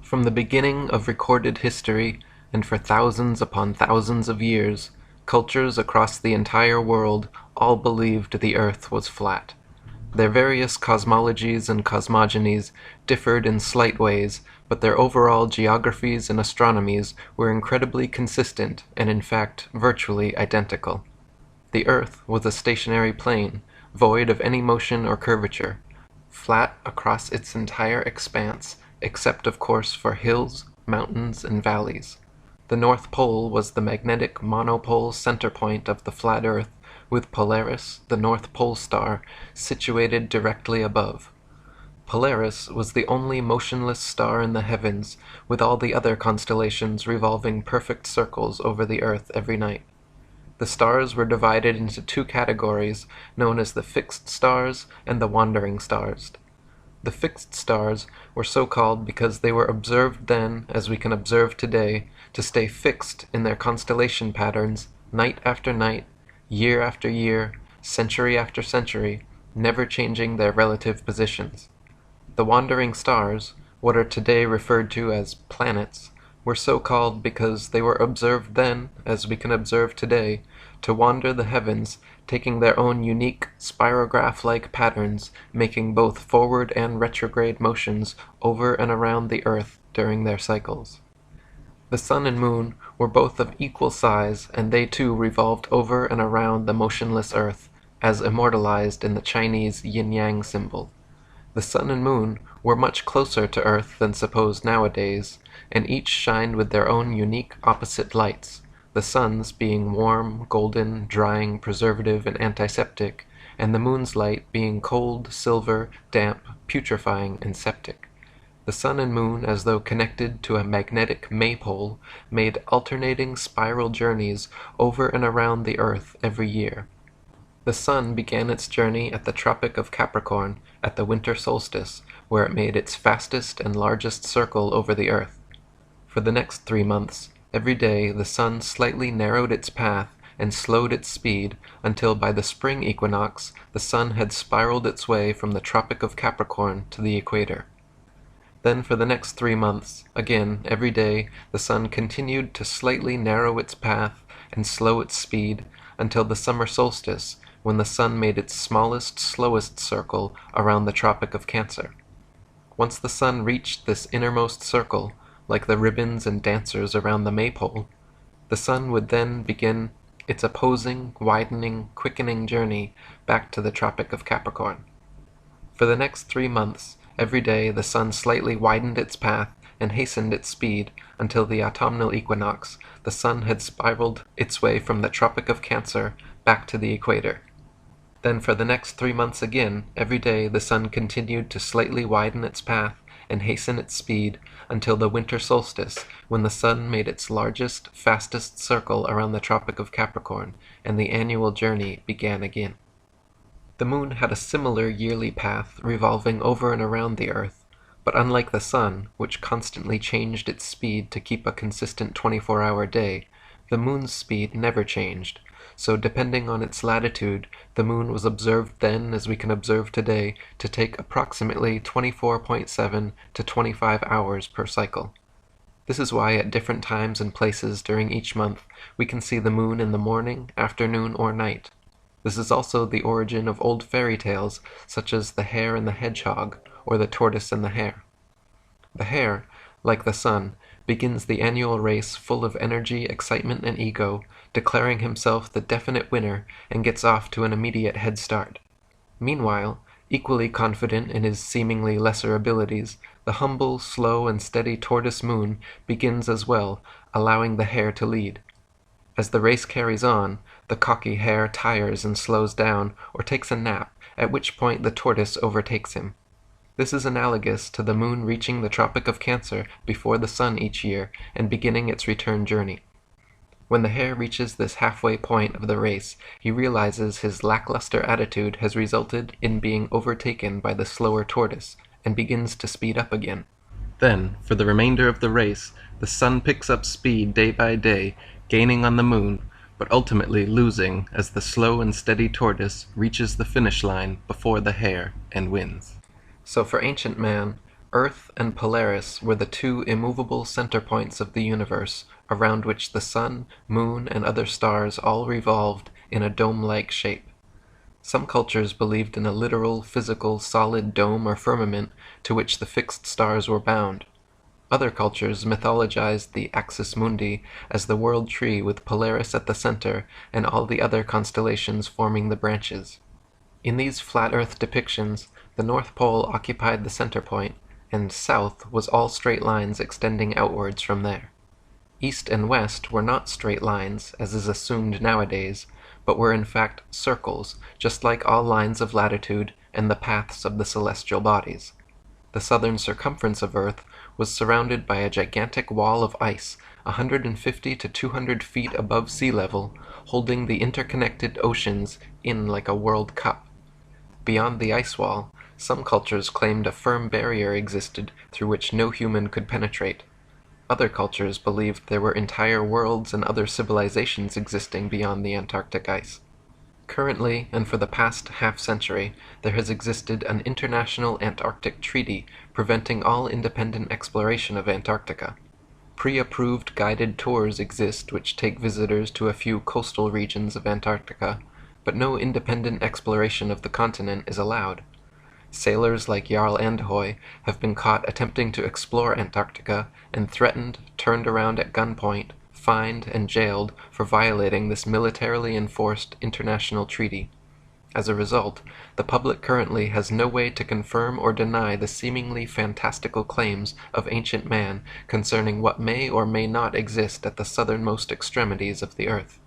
From the beginning of recorded history, and for thousands upon thousands of years, cultures across the entire world all believed the Earth was flat. Their various cosmologies and cosmogonies differed in slight ways, but their overall geographies and astronomies were incredibly consistent and in fact virtually identical. The Earth was a stationary plane, void of any motion or curvature, flat across its entire expanse, except of course for hills, mountains, and valleys. The North Pole was the magnetic monopole center point of the flat Earth, with Polaris, the North Pole star, situated directly above. Polaris was the only motionless star in the heavens, with all the other constellations revolving perfect circles over the Earth every night. The stars were divided into two categories, known as the fixed stars and the wandering stars. The fixed stars were so called because they were observed then, as we can observe today, to stay fixed in their constellation patterns, night after night, year after year, century after century, never changing their relative positions. The wandering stars, what are today referred to as planets, were so called because they were observed then, as we can observe today, to wander the heavens, taking their own unique spirograph-like patterns, making both forward and retrograde motions over and around the Earth during their cycles. The sun and moon were both of equal size, and they too revolved over and around the motionless Earth, as immortalized in the Chinese yin-yang symbol. The sun and moon were much closer to Earth than supposed nowadays, and each shined with their own unique opposite lights, the sun's being warm, golden, drying, preservative, and antiseptic, and the moon's light being cold, silver, damp, putrefying, and septic. The sun and moon, as though connected to a magnetic maypole, made alternating spiral journeys over and around the Earth every year. The sun began its journey at the Tropic of Capricorn at the winter solstice, where it made its fastest and largest circle over the Earth. For the next 3 months, every day the sun slightly narrowed its path and slowed its speed until by the spring equinox the sun had spiraled its way from the Tropic of Capricorn to the equator. Then for the next 3 months, again every day, the sun continued to slightly narrow its path and slow its speed until the summer solstice, when the sun made its smallest, slowest circle around the Tropic of Cancer. Once the sun reached this innermost circle, like the ribbons and dancers around the maypole, the sun would then begin its opposing, widening, quickening journey back to the Tropic of Capricorn. For the next 3 months, every day the sun slightly widened its path and hastened its speed until the autumnal equinox, the sun had spiraled its way from the Tropic of Cancer back to the equator. Then for the next 3 months again, every day the sun continued to slightly widen its path and hasten its speed until the winter solstice, when the sun made its largest, fastest circle around the Tropic of Capricorn, and the annual journey began again. The moon had a similar yearly path revolving over and around the Earth, but unlike the sun, which constantly changed its speed to keep a consistent 24-hour day, the moon's speed never changed, so depending on its latitude, the moon was observed then, as we can observe today, to take approximately 24.7 to 25 hours per cycle. This is why at different times and places during each month we can see the moon in the morning, afternoon, or night. This is also the origin of old fairy tales such as The Hare and the Hedgehog, or The Tortoise and the Hare. The hare, like the sun, begins the annual race full of energy, excitement, and ego, declaring himself the definite winner, and gets off to an immediate head start. Meanwhile, equally confident in his seemingly lesser abilities, the humble, slow, and steady tortoise moon begins as well, allowing the hare to lead. As the race carries on, the cocky hare tires and slows down, or takes a nap, at which point the tortoise overtakes him. This is analogous to the moon reaching the Tropic of Cancer before the sun each year and beginning its return journey. When the hare reaches this halfway point of the race, he realizes his lackluster attitude has resulted in being overtaken by the slower tortoise, and begins to speed up again. Then, for the remainder of the race, the sun picks up speed day by day, gaining on the moon, but ultimately losing as the slow and steady tortoise reaches the finish line before the hare and wins. So for ancient man, Earth and Polaris were the two immovable center points of the universe, around which the sun, moon, and other stars all revolved in a dome-like shape. Some cultures believed in a literal, physical, solid dome or firmament to which the fixed stars were bound. Other cultures mythologized the axis mundi as the world tree with Polaris at the center and all the other constellations forming the branches. In these flat Earth depictions, the North Pole occupied the center point, and south was all straight lines extending outwards from there. East and west were not straight lines, as is assumed nowadays, but were in fact circles, just like all lines of latitude and the paths of the celestial bodies. The southern circumference of Earth was surrounded by a gigantic wall of ice 150 to 200 feet above sea level, holding the interconnected oceans in like a World Cup. Beyond the ice wall, some cultures claimed a firm barrier existed through which no human could penetrate. Other cultures believed there were entire worlds and other civilizations existing beyond the Antarctic ice. Currently, and for the past half-century, there has existed an international Antarctic treaty preventing all independent exploration of Antarctica. Pre-approved guided tours exist which take visitors to a few coastal regions of Antarctica, but no independent exploration of the continent is allowed. Sailors like Jarl Andhoy have been caught attempting to explore Antarctica and threatened, turned around at gunpoint, fined, and jailed for violating this militarily enforced international treaty. As a result, the public currently has no way to confirm or deny the seemingly fantastical claims of ancient man concerning what may or may not exist at the southernmost extremities of the Earth.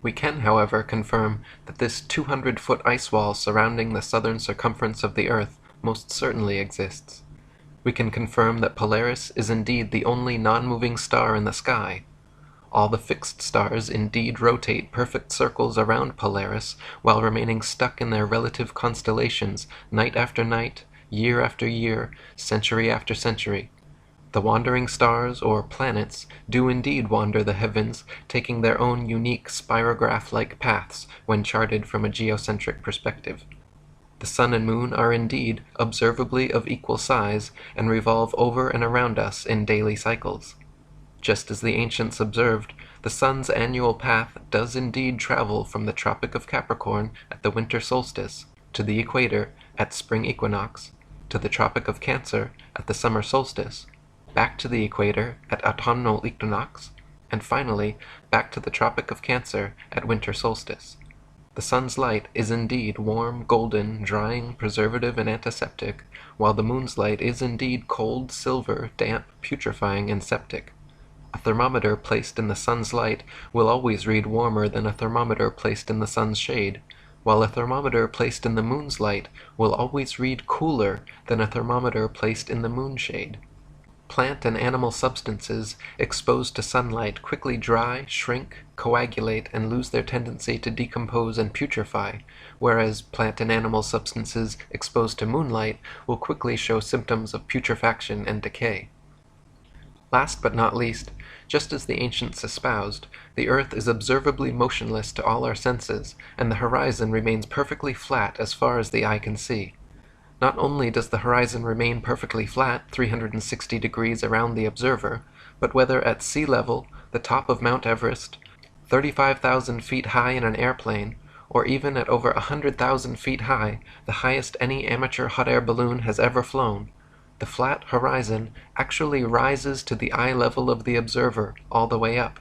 We can, however, confirm that this 200-foot ice wall surrounding the southern circumference of the Earth most certainly exists. We can confirm that Polaris is indeed the only non-moving star in the sky. All the fixed stars indeed rotate perfect circles around Polaris while remaining stuck in their relative constellations night after night, year after year, century after century. The wandering stars, or planets, do indeed wander the heavens, taking their own unique spirograph-like paths when charted from a geocentric perspective. The sun and moon are indeed observably of equal size and revolve over and around us in daily cycles. Just as the ancients observed, the sun's annual path does indeed travel from the Tropic of Capricorn at the winter solstice, to the equator at spring equinox, to the Tropic of Cancer at the summer solstice, back to the equator at autumnal equinox, and finally back to the Tropic of Cancer at winter solstice. The sun's light is indeed warm, golden, drying, preservative, and antiseptic, while the moon's light is indeed cold, silver, damp, putrefying, and septic. A thermometer placed in the sun's light will always read warmer than a thermometer placed in the sun's shade, while a thermometer placed in the moon's light will always read cooler than a thermometer placed in the moon's shade. Plant and animal substances exposed to sunlight quickly dry, shrink, coagulate, and lose their tendency to decompose and putrefy, whereas plant and animal substances exposed to moonlight will quickly show symptoms of putrefaction and decay. Last but not least, just as the ancients espoused, the Earth is observably motionless to all our senses, and the horizon remains perfectly flat as far as the eye can see. Not only does the horizon remain perfectly flat 360 degrees around the observer, but whether at sea level, the top of Mount Everest, 35,000 feet high in an airplane, or even at over 100,000 feet high, the highest any amateur hot air balloon has ever flown, the flat horizon actually rises to the eye level of the observer all the way up.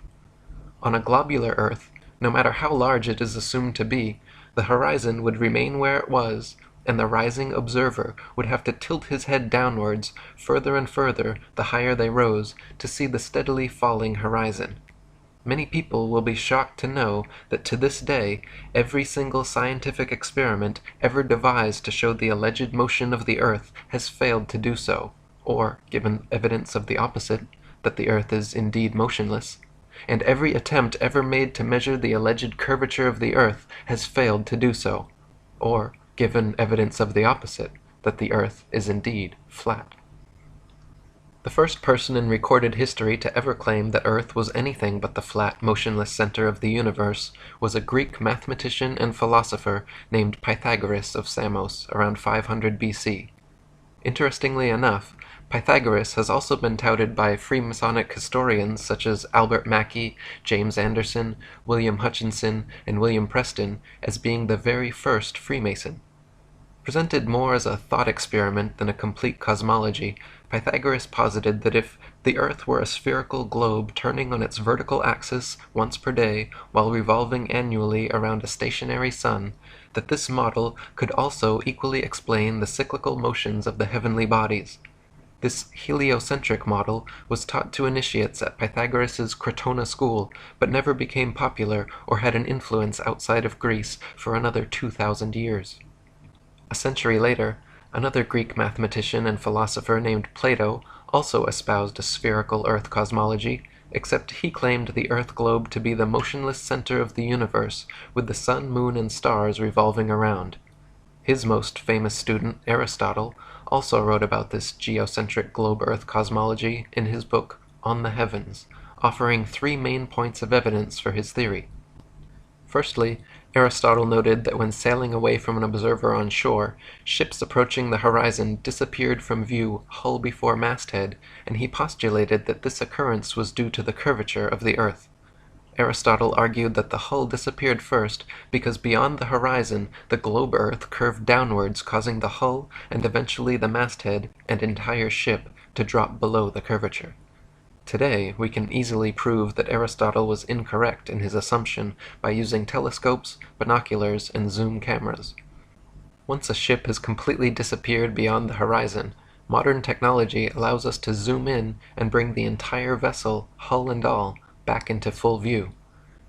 On a globular Earth, no matter how large it is assumed to be, the horizon would remain where it was, and the rising observer would have to tilt his head downwards further and further the higher they rose to see the steadily falling horizon. Many people will be shocked to know that to this day every single scientific experiment ever devised to show the alleged motion of the Earth has failed to do so, or, given evidence of the opposite, that the Earth is indeed motionless, and every attempt ever made to measure the alleged curvature of the Earth has failed to do so, or, given evidence of the opposite, that the Earth is indeed flat. The first person in recorded history to ever claim that Earth was anything but the flat, motionless center of the universe was a Greek mathematician and philosopher named Pythagoras of Samos around 500 BC. Interestingly enough, Pythagoras has also been touted by Freemasonic historians such as Albert Mackey, James Anderson, William Hutchinson, and William Preston as being the very first Freemason. Presented more as a thought experiment than a complete cosmology, Pythagoras posited that if the Earth were a spherical globe turning on its vertical axis once per day while revolving annually around a stationary sun, that this model could also equally explain the cyclical motions of the heavenly bodies. This heliocentric model was taught to initiates at Pythagoras's Crotona school, but never became popular or had an influence outside of Greece for another 2,000 years. A century later, another Greek mathematician and philosopher named Plato also espoused a spherical Earth cosmology, except he claimed the Earth globe to be the motionless center of the universe, with the sun, moon, and stars revolving around. His most famous student, Aristotle, also wrote about this geocentric globe-Earth cosmology in his book On the Heavens, offering 3 main points of evidence for his theory. Firstly, Aristotle noted that when sailing away from an observer on shore, ships approaching the horizon disappeared from view hull before masthead, and he postulated that this occurrence was due to the curvature of the Earth. Aristotle argued that the hull disappeared first because beyond the horizon the globe Earth curved downwards, causing the hull and eventually the masthead and entire ship to drop below the curvature. Today, we can easily prove that Aristotle was incorrect in his assumption by using telescopes, binoculars, and zoom cameras. Once a ship has completely disappeared beyond the horizon, modern technology allows us to zoom in and bring the entire vessel, hull and all, back into full view.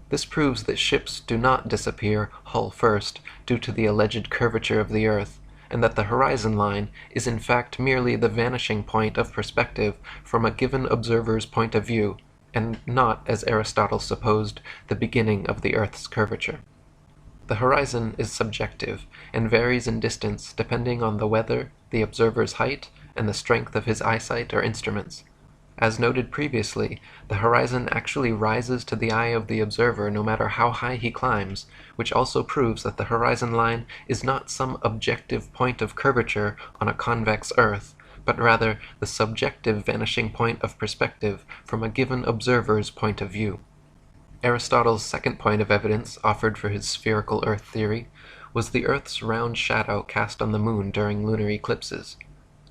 This proves that ships do not disappear hull first due to the alleged curvature of the Earth, and that the horizon line is in fact merely the vanishing point of perspective from a given observer's point of view, and not, as Aristotle supposed, the beginning of the Earth's curvature. The horizon is subjective and varies in distance depending on the weather, the observer's height, and the strength of his eyesight or instruments. As noted previously, the horizon actually rises to the eye of the observer no matter how high he climbs, which also proves that the horizon line is not some objective point of curvature on a convex Earth, but rather the subjective vanishing point of perspective from a given observer's point of view. Aristotle's second point of evidence offered for his spherical Earth theory was the Earth's round shadow cast on the moon during lunar eclipses.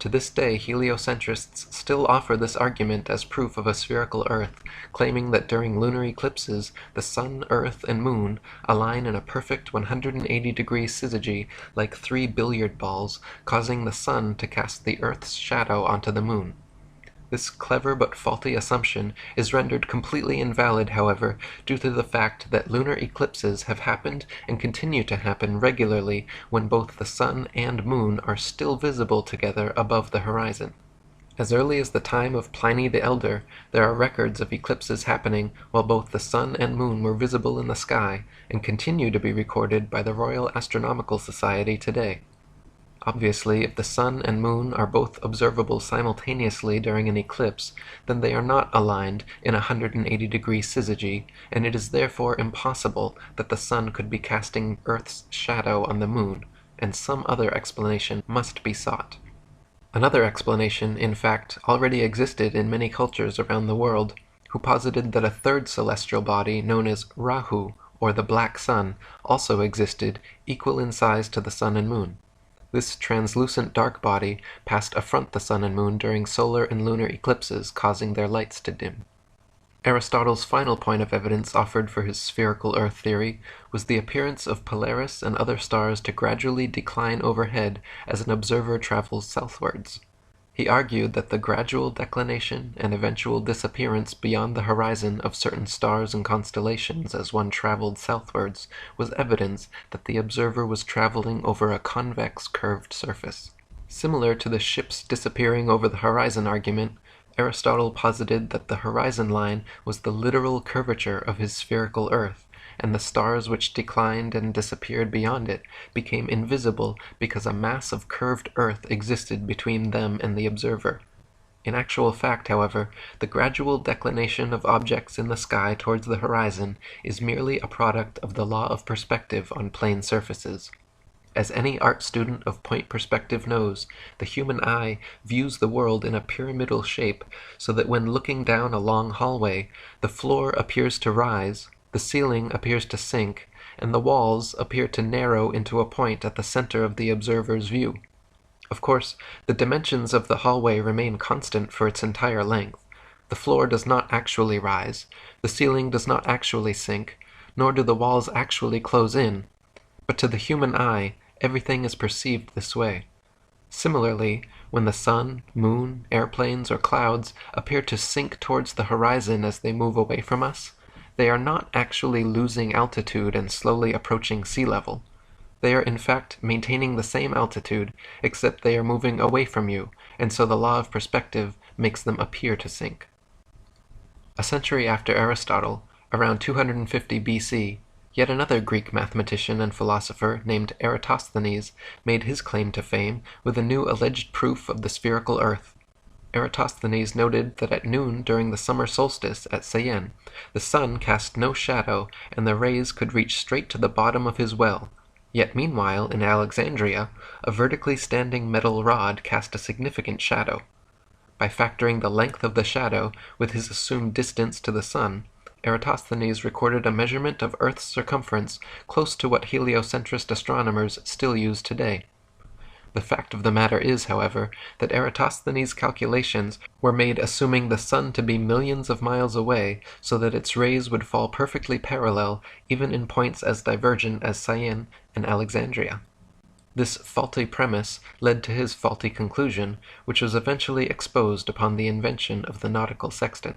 To this day, heliocentrists still offer this argument as proof of a spherical Earth, claiming that during lunar eclipses, the Sun, Earth, and Moon align in a perfect 180-degree syzygy like 3 billiard balls, causing the Sun to cast the Earth's shadow onto the Moon. This clever but faulty assumption is rendered completely invalid, however, due to the fact that lunar eclipses have happened and continue to happen regularly when both the Sun and Moon are still visible together above the horizon. As early as the time of Pliny the Elder, there are records of eclipses happening while both the Sun and Moon were visible in the sky, and continue to be recorded by the Royal Astronomical Society today. Obviously, if the Sun and Moon are both observable simultaneously during an eclipse, then they are not aligned in a 180-degree syzygy, and it is therefore impossible that the Sun could be casting Earth's shadow on the Moon, and some other explanation must be sought. Another explanation, in fact, already existed in many cultures around the world, who posited that a third celestial body known as Rahu, or the Black Sun, also existed, equal in size to the Sun and Moon. This translucent dark body passed affront the Sun and Moon during solar and lunar eclipses, causing their lights to dim. Aristotle's final point of evidence offered for his spherical Earth theory was the appearance of Polaris and other stars to gradually decline overhead as an observer travels southwards. He argued that the gradual declination and eventual disappearance beyond the horizon of certain stars and constellations as one traveled southwards was evidence that the observer was traveling over a convex curved surface. Similar to the ships disappearing over the horizon argument, Aristotle posited that the horizon line was the literal curvature of his spherical Earth, and the stars which declined and disappeared beyond it became invisible because a mass of curved Earth existed between them and the observer. In actual fact, however, the gradual declination of objects in the sky towards the horizon is merely a product of the law of perspective on plane surfaces. As any art student of point perspective knows, the human eye views the world in a pyramidal shape, so that when looking down a long hallway, the floor appears to rise, the ceiling appears to sink, and the walls appear to narrow into a point at the center of the observer's view. Of course, the dimensions of the hallway remain constant for its entire length. The floor does not actually rise, the ceiling does not actually sink, nor do the walls actually close in. But to the human eye, everything is perceived this way. Similarly, when the sun, moon, airplanes, or clouds appear to sink towards the horizon as they move away from us, they are not actually losing altitude and slowly approaching sea level. They are in fact maintaining the same altitude, except they are moving away from you, and so the law of perspective makes them appear to sink. A century after Aristotle, around 250 BC, yet another Greek mathematician and philosopher named Eratosthenes made his claim to fame with a new alleged proof of the spherical earth. Eratosthenes noted that at noon during the summer solstice at Syene, the sun cast no shadow and the rays could reach straight to the bottom of his well, yet meanwhile in Alexandria, a vertically standing metal rod cast a significant shadow. By factoring the length of the shadow with his assumed distance to the sun, Eratosthenes recorded a measurement of Earth's circumference close to what heliocentrist astronomers still use today. The fact of the matter is, however, that Eratosthenes' calculations were made assuming the sun to be millions of miles away, so that its rays would fall perfectly parallel even in points as divergent as Syene and Alexandria. This faulty premise led to his faulty conclusion, which was eventually exposed upon the invention of the nautical sextant.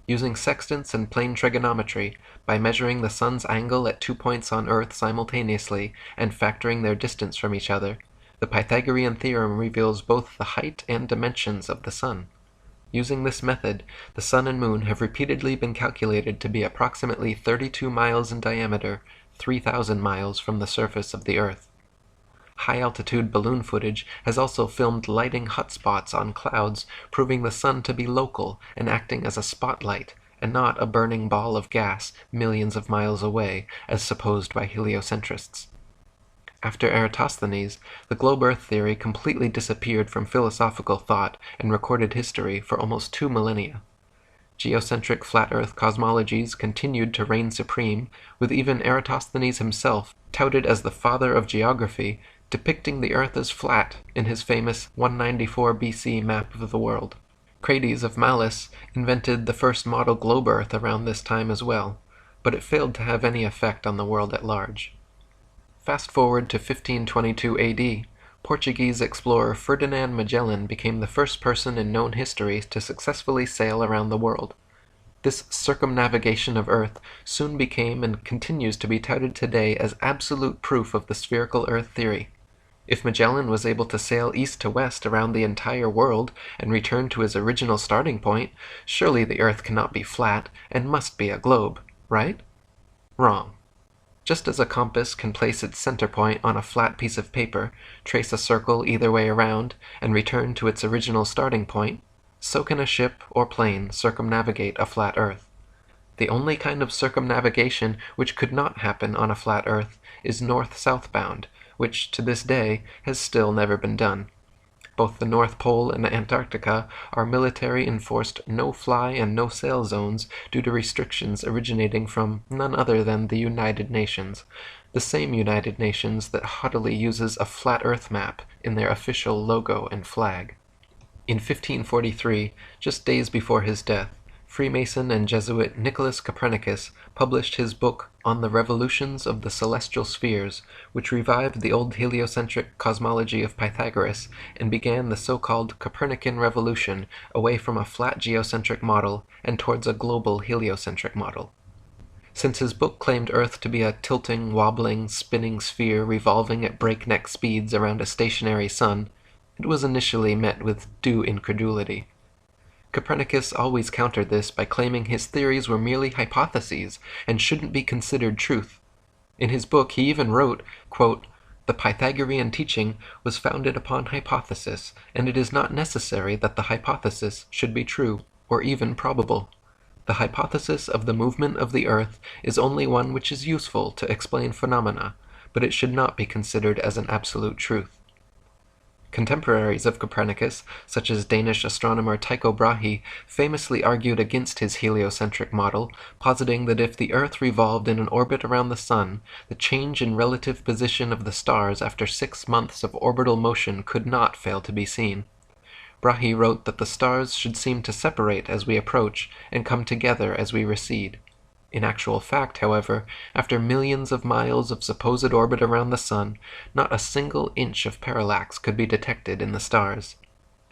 Using sextants and plane trigonometry, by measuring the sun's angle at 2 points on Earth simultaneously and factoring their distance from each other, the Pythagorean theorem reveals both the height and dimensions of the sun. Using this method, the sun and moon have repeatedly been calculated to be approximately 32 miles in diameter, 3,000 miles from the surface of the Earth. High-altitude balloon footage has also filmed lighting hotspots on clouds, proving the sun to be local and acting as a spotlight, and not a burning ball of gas millions of miles away, as supposed by heliocentrists. After Eratosthenes, the globe Earth theory completely disappeared from philosophical thought and recorded history for almost 2 millennia. Geocentric flat Earth cosmologies continued to reign supreme, with even Eratosthenes himself, touted as the father of geography, depicting the Earth as flat in his famous 194 BC map of the world. Crates of Malice invented the first model globe Earth around this time as well, but it failed to have any effect on the world at large. Fast forward to 1522 AD, Portuguese explorer Ferdinand Magellan became the first person in known history to successfully sail around the world. This circumnavigation of Earth soon became and continues to be touted today as absolute proof of the spherical Earth theory. If Magellan was able to sail east to west around the entire world and return to his original starting point, surely the Earth cannot be flat and must be a globe, right? Wrong. Just as a compass can place its center point on a flat piece of paper, trace a circle either way around, and return to its original starting point, so can a ship or plane circumnavigate a flat Earth. The only kind of circumnavigation which could not happen on a flat Earth is north-southbound, which to this day has still never been done. Both the North Pole and Antarctica are military-enforced no-fly and no-sail zones due to restrictions originating from none other than the United Nations, the same United Nations that haughtily uses a flat Earth map in their official logo and flag. In 1543, just days before his death, Freemason and Jesuit Nicholas Copernicus published his book On the Revolutions of the Celestial Spheres, which revived the old heliocentric cosmology of Pythagoras and began the so-called Copernican revolution away from a flat geocentric model and towards a global heliocentric model. Since his book claimed Earth to be a tilting, wobbling, spinning sphere revolving at breakneck speeds around a stationary sun, it was initially met with due incredulity. Copernicus always countered this by claiming his theories were merely hypotheses and shouldn't be considered truth. In his book he even wrote, quote, "The Pythagorean teaching was founded upon hypothesis, and it is not necessary that the hypothesis should be true, or even probable. The hypothesis of the movement of the Earth is only one which is useful to explain phenomena, but it should not be considered as an absolute truth. Contemporaries of Copernicus, such as Danish astronomer Tycho Brahe, famously argued against his heliocentric model, positing that if the Earth revolved in an orbit around the Sun, the change in relative position of the stars after 6 months of orbital motion could not fail to be seen. Brahe wrote that the stars should seem to separate as we approach and come together as we recede. In actual fact, however, after millions of miles of supposed orbit around the Sun, not a single inch of parallax could be detected in the stars.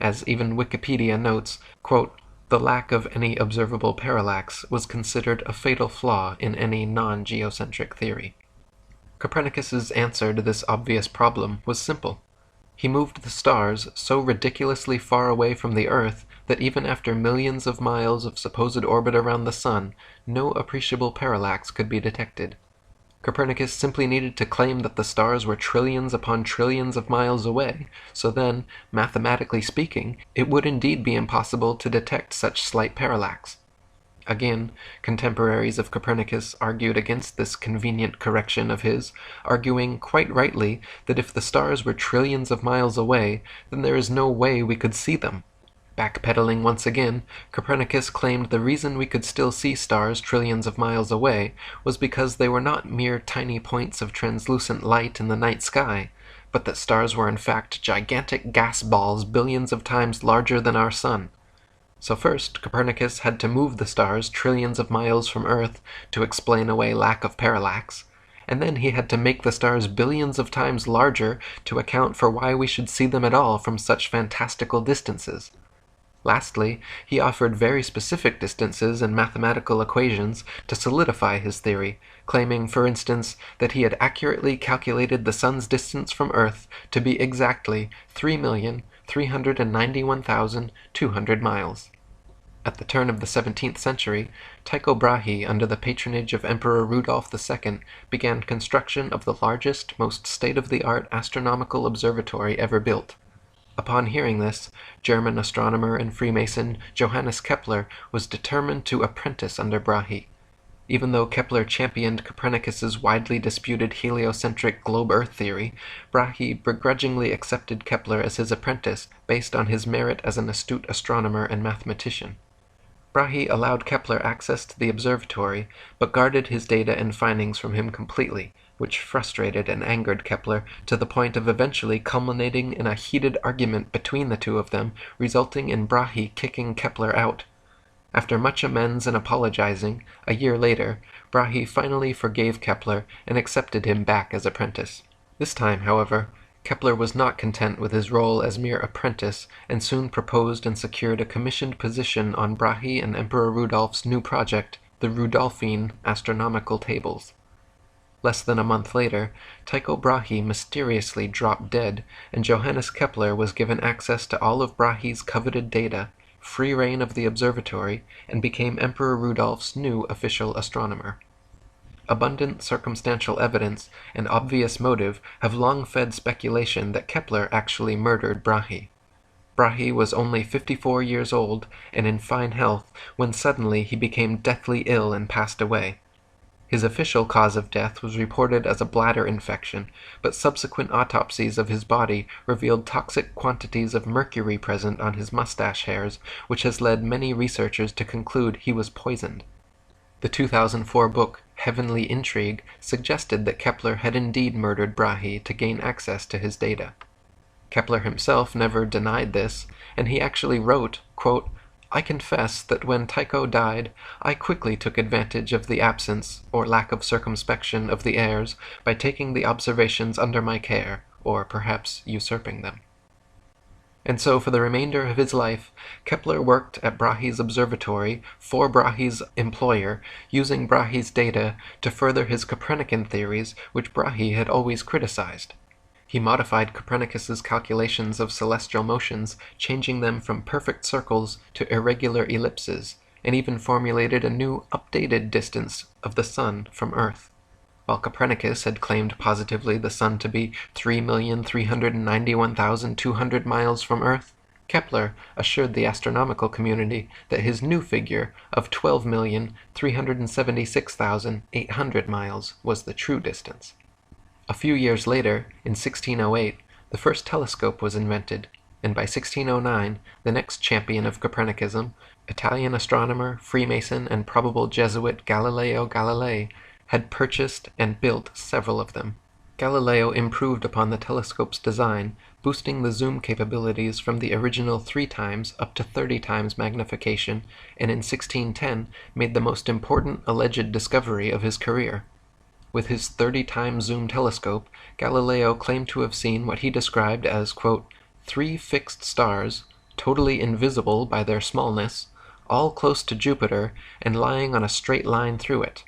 As even Wikipedia notes, quote, "The lack of any observable parallax was considered a fatal flaw in any non-geocentric theory." Copernicus's answer to this obvious problem was simple. He moved the stars so ridiculously far away from the Earth that even after millions of miles of supposed orbit around the Sun, no appreciable parallax could be detected. Copernicus simply needed to claim that the stars were trillions upon trillions of miles away, so then, mathematically speaking, it would indeed be impossible to detect such slight parallax. Again, contemporaries of Copernicus argued against this convenient correction of his, arguing quite rightly that if the stars were trillions of miles away, then there is no way we could see them. Backpedaling once again, Copernicus claimed the reason we could still see stars trillions of miles away was because they were not mere tiny points of translucent light in the night sky, but that stars were in fact gigantic gas balls billions of times larger than our Sun. So first, Copernicus had to move the stars trillions of miles from Earth to explain away lack of parallax, and then he had to make the stars billions of times larger to account for why we should see them at all from such fantastical distances. Lastly, he offered very specific distances and mathematical equations to solidify his theory, claiming, for instance, that he had accurately calculated the Sun's distance from Earth to be exactly 3,391,200 miles. At the turn of the 17th century, Tycho Brahe, under the patronage of Emperor Rudolf II, began construction of the largest, most state-of-the-art astronomical observatory ever built. Upon hearing this, German astronomer and Freemason Johannes Kepler was determined to apprentice under Brahe. Even though Kepler championed Copernicus's widely disputed heliocentric globe-Earth theory, Brahe begrudgingly accepted Kepler as his apprentice based on his merit as an astute astronomer and mathematician. Brahe allowed Kepler access to the observatory, but guarded his data and findings from him completely, which frustrated and angered Kepler to the point of eventually culminating in a heated argument between the two of them, resulting in Brahe kicking Kepler out. After much amends and apologizing, a year later, Brahe finally forgave Kepler and accepted him back as apprentice. This time, however, Kepler was not content with his role as mere apprentice and soon proposed and secured a commissioned position on Brahe and Emperor Rudolph's new project, the Rudolphine Astronomical Tables. Less than a month later, Tycho Brahe mysteriously dropped dead, and Johannes Kepler was given access to all of Brahe's coveted data, free rein of the observatory, and became Emperor Rudolph's new official astronomer. Abundant circumstantial evidence and obvious motive have long fed speculation that Kepler actually murdered Brahe. Brahe was only 54 years old and in fine health when suddenly he became deathly ill and passed away. His official cause of death was reported as a bladder infection, but subsequent autopsies of his body revealed toxic quantities of mercury present on his mustache hairs, which has led many researchers to conclude he was poisoned. The 2004 book Heavenly Intrigue suggested that Kepler had indeed murdered Brahe to gain access to his data. Kepler himself never denied this, and he actually wrote, quote, "I confess that when Tycho died, I quickly took advantage of the absence or lack of circumspection of the heirs by taking the observations under my care, or perhaps usurping them." And so for the remainder of his life, Kepler worked at Brahe's observatory for Brahe's employer, using Brahe's data to further his Copernican theories, which Brahe had always criticized. He modified Copernicus's calculations of celestial motions, changing them from perfect circles to irregular ellipses, and even formulated a new, updated distance of the Sun from Earth. While Copernicus had claimed positively the Sun to be 3,391,200 miles from Earth, Kepler assured the astronomical community that his new figure of 12,376,800 miles was the true distance. A few years later, in 1608, the first telescope was invented, and by 1609, the next champion of Copernicism, Italian astronomer, Freemason, and probable Jesuit Galileo Galilei, had purchased and built several of them. Galileo improved upon the telescope's design, boosting the zoom capabilities from the original 3 times up to 30 times magnification, and in 1610 made the most important alleged discovery of his career. With his 30-time zoom telescope, Galileo claimed to have seen what he described as, quote, 3 fixed stars, totally invisible by their smallness, all close to Jupiter and lying on a straight line through it.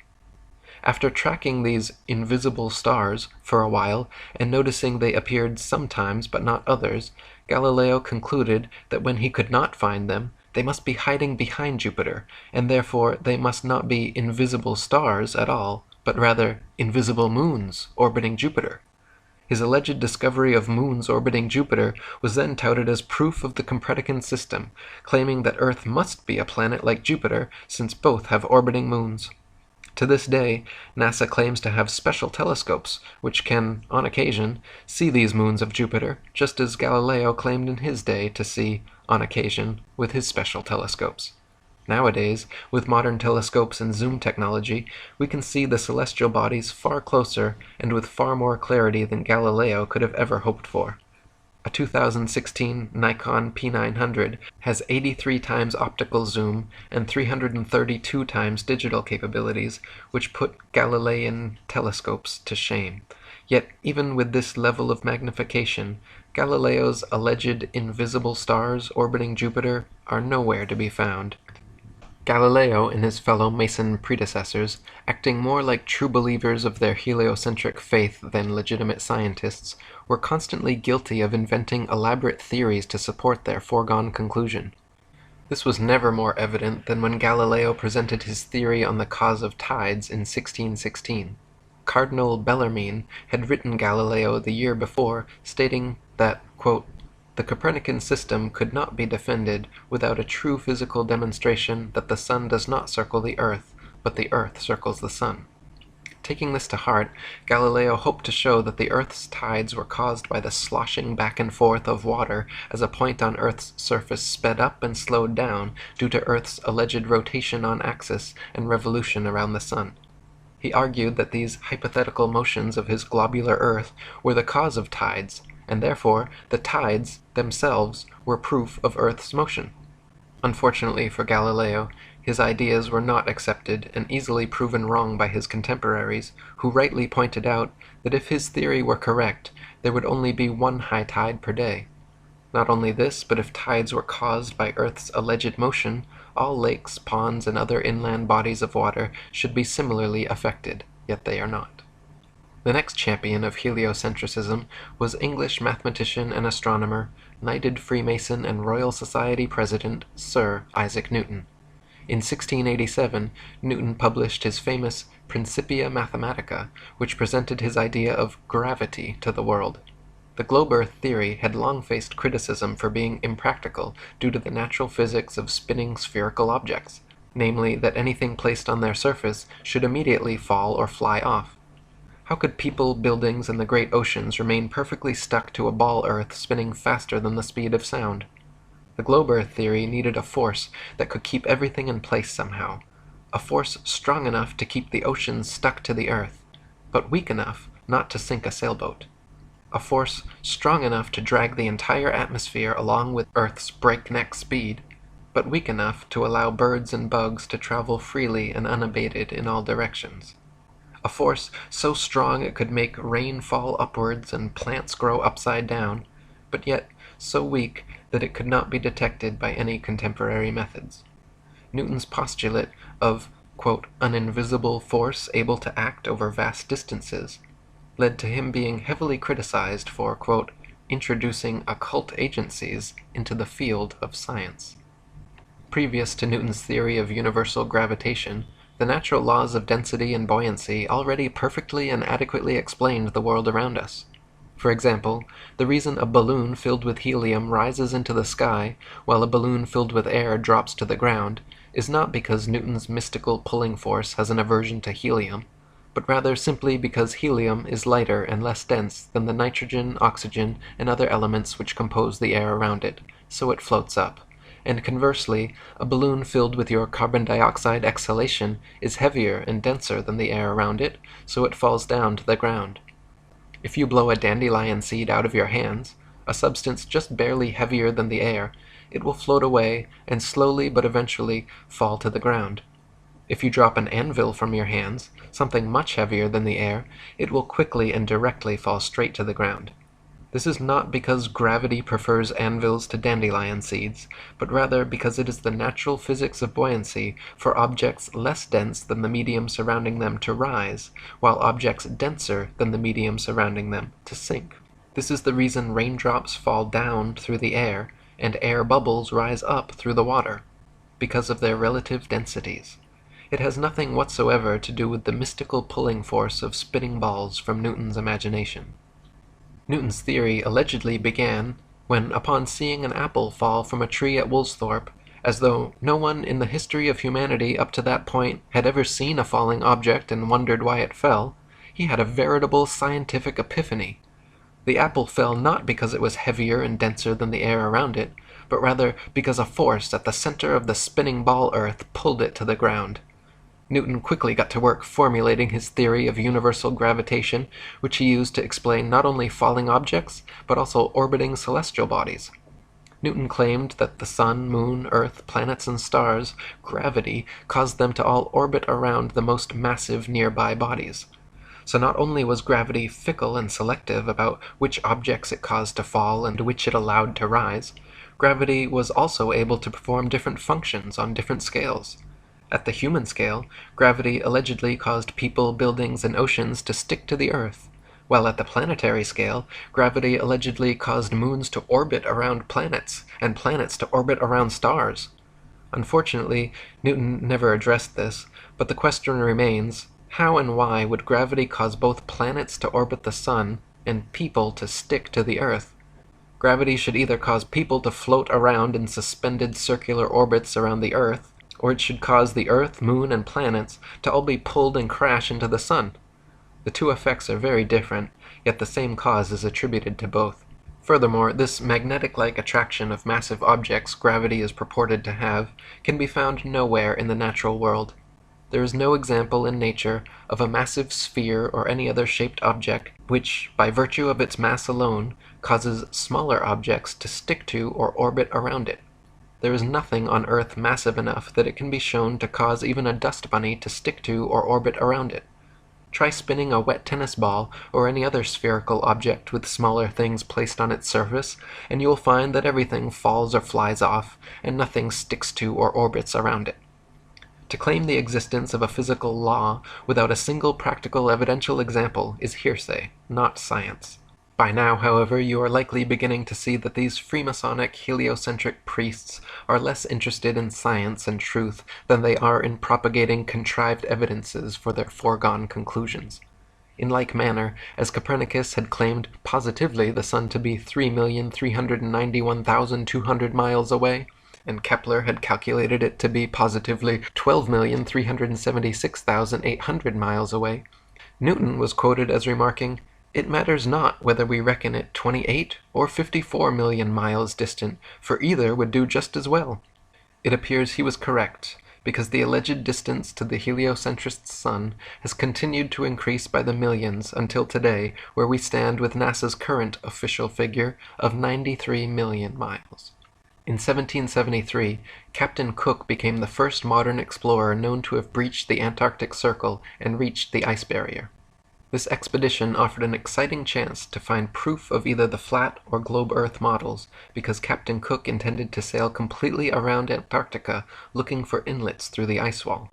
After tracking these invisible stars for a while and noticing they appeared sometimes but not others, Galileo concluded that when he could not find them, they must be hiding behind Jupiter, and therefore they must not be invisible stars at all, but rather invisible moons orbiting Jupiter. His alleged discovery of moons orbiting Jupiter was then touted as proof of the Copernican system, claiming that Earth must be a planet like Jupiter since both have orbiting moons. To this day, NASA claims to have special telescopes which can, on occasion, see these moons of Jupiter, just as Galileo claimed in his day to see, on occasion, with his special telescopes. Nowadays, with modern telescopes and zoom technology, we can see the celestial bodies far closer and with far more clarity than Galileo could have ever hoped for. A 2016 Nikon P900 has 83 times optical zoom and 332 times digital capabilities, which put Galilean telescopes to shame. Yet, even with this level of magnification, Galileo's alleged invisible stars orbiting Jupiter are nowhere to be found. Galileo and his fellow Mason predecessors, acting more like true believers of their heliocentric faith than legitimate scientists, were constantly guilty of inventing elaborate theories to support their foregone conclusion. This was never more evident than when Galileo presented his theory on the cause of tides in 1616. Cardinal Bellarmine had written Galileo the year before, stating that, quote, the Copernican system could not be defended without a true physical demonstration that the sun does not circle the earth, but the earth circles the sun. Taking this to heart, Galileo hoped to show that the earth's tides were caused by the sloshing back and forth of water as a point on earth's surface sped up and slowed down due to earth's alleged rotation on axis and revolution around the sun. He argued that these hypothetical motions of his globular earth were the cause of tides, and therefore the tides themselves were proof of Earth's motion. Unfortunately for Galileo, his ideas were not accepted and easily proven wrong by his contemporaries, who rightly pointed out that if his theory were correct, there would only be one high tide per day. Not only this, but if tides were caused by Earth's alleged motion, all lakes, ponds, and other inland bodies of water should be similarly affected, yet they are not. The next champion of heliocentrism was English mathematician and astronomer, knighted Freemason and Royal Society President Sir Isaac Newton. In 1687, Newton published his famous Principia Mathematica, which presented his idea of gravity to the world. The globe Earth theory had long faced criticism for being impractical due to the natural physics of spinning spherical objects, namely that anything placed on their surface should immediately fall or fly off. How could people, buildings, and the great oceans remain perfectly stuck to a ball Earth spinning faster than the speed of sound? The globe Earth theory needed a force that could keep everything in place somehow, a force strong enough to keep the oceans stuck to the Earth, but weak enough not to sink a sailboat, a force strong enough to drag the entire atmosphere along with Earth's breakneck speed, but weak enough to allow birds and bugs to travel freely and unabated in all directions. A force so strong it could make rain fall upwards and plants grow upside down, but yet so weak that it could not be detected by any contemporary methods. Newton's postulate of, quote, an invisible force able to act over vast distances led to him being heavily criticized for, quote, introducing occult agencies into the field of science. Previous to Newton's theory of universal gravitation, the natural laws of density and buoyancy already perfectly and adequately explained the world around us. For example, the reason a balloon filled with helium rises into the sky while a balloon filled with air drops to the ground is not because Newton's mystical pulling force has an aversion to helium, but rather simply because helium is lighter and less dense than the nitrogen, oxygen, and other elements which compose the air around it, so it floats up. And conversely, a balloon filled with your carbon dioxide exhalation is heavier and denser than the air around it, so it falls down to the ground. If you blow a dandelion seed out of your hands, a substance just barely heavier than the air, it will float away and slowly but eventually fall to the ground. If you drop an anvil from your hands, something much heavier than the air, it will quickly and directly fall straight to the ground. This is not because gravity prefers anvils to dandelion seeds, but rather because it is the natural physics of buoyancy for objects less dense than the medium surrounding them to rise, while objects denser than the medium surrounding them to sink. This is the reason raindrops fall down through the air and air bubbles rise up through the water, because of their relative densities. It has nothing whatsoever to do with the mystical pulling force of spinning balls from Newton's imagination. Newton's theory allegedly began when, upon seeing an apple fall from a tree at Woolsthorpe, as though no one in the history of humanity up to that point had ever seen a falling object and wondered why it fell, he had a veritable scientific epiphany. The apple fell not because it was heavier and denser than the air around it, but rather because a force at the center of the spinning ball earth pulled it to the ground. Newton quickly got to work formulating his theory of universal gravitation, which he used to explain not only falling objects, but also orbiting celestial bodies. Newton claimed that the sun, moon, earth, planets, and stars' gravity caused them to all orbit around the most massive nearby bodies. So not only was gravity fickle and selective about which objects it caused to fall and which it allowed to rise, gravity was also able to perform different functions on different scales. At the human scale, gravity allegedly caused people, buildings, and oceans to stick to the Earth, while at the planetary scale, gravity allegedly caused moons to orbit around planets, and planets to orbit around stars. Unfortunately, Newton never addressed this, but the question remains, how and why would gravity cause both planets to orbit the sun and people to stick to the Earth? Gravity should either cause people to float around in suspended circular orbits around the Earth, or it should cause the Earth, Moon, and planets to all be pulled and crash into the Sun. The two effects are very different, yet the same cause is attributed to both. Furthermore, this magnetic-like attraction of massive objects gravity is purported to have can be found nowhere in the natural world. There is no example in nature of a massive sphere or any other shaped object which, by virtue of its mass alone, causes smaller objects to stick to or orbit around it. There is nothing on Earth massive enough that it can be shown to cause even a dust bunny to stick to or orbit around it. Try spinning a wet tennis ball or any other spherical object with smaller things placed on its surface, and you will find that everything falls or flies off, and nothing sticks to or orbits around it. To claim the existence of a physical law without a single practical evidential example is hearsay, not science. By now, however, you are likely beginning to see that these Freemasonic, heliocentric priests are less interested in science and truth than they are in propagating contrived evidences for their foregone conclusions. In like manner, as Copernicus had claimed positively the sun to be 3,391,200 miles away, and Kepler had calculated it to be positively 12,376,800 miles away, Newton was quoted as remarking, "It matters not whether we reckon it 28 or 54 million miles distant, for either would do just as well." It appears he was correct, because the alleged distance to the heliocentrist's sun has continued to increase by the millions until today, where we stand with NASA's current official figure of 93 million miles. In 1773, Captain Cook became the first modern explorer known to have breached the Antarctic Circle and reached the ice barrier. This expedition offered an exciting chance to find proof of either the flat or globe Earth models, because Captain Cook intended to sail completely around Antarctica looking for inlets through the ice wall.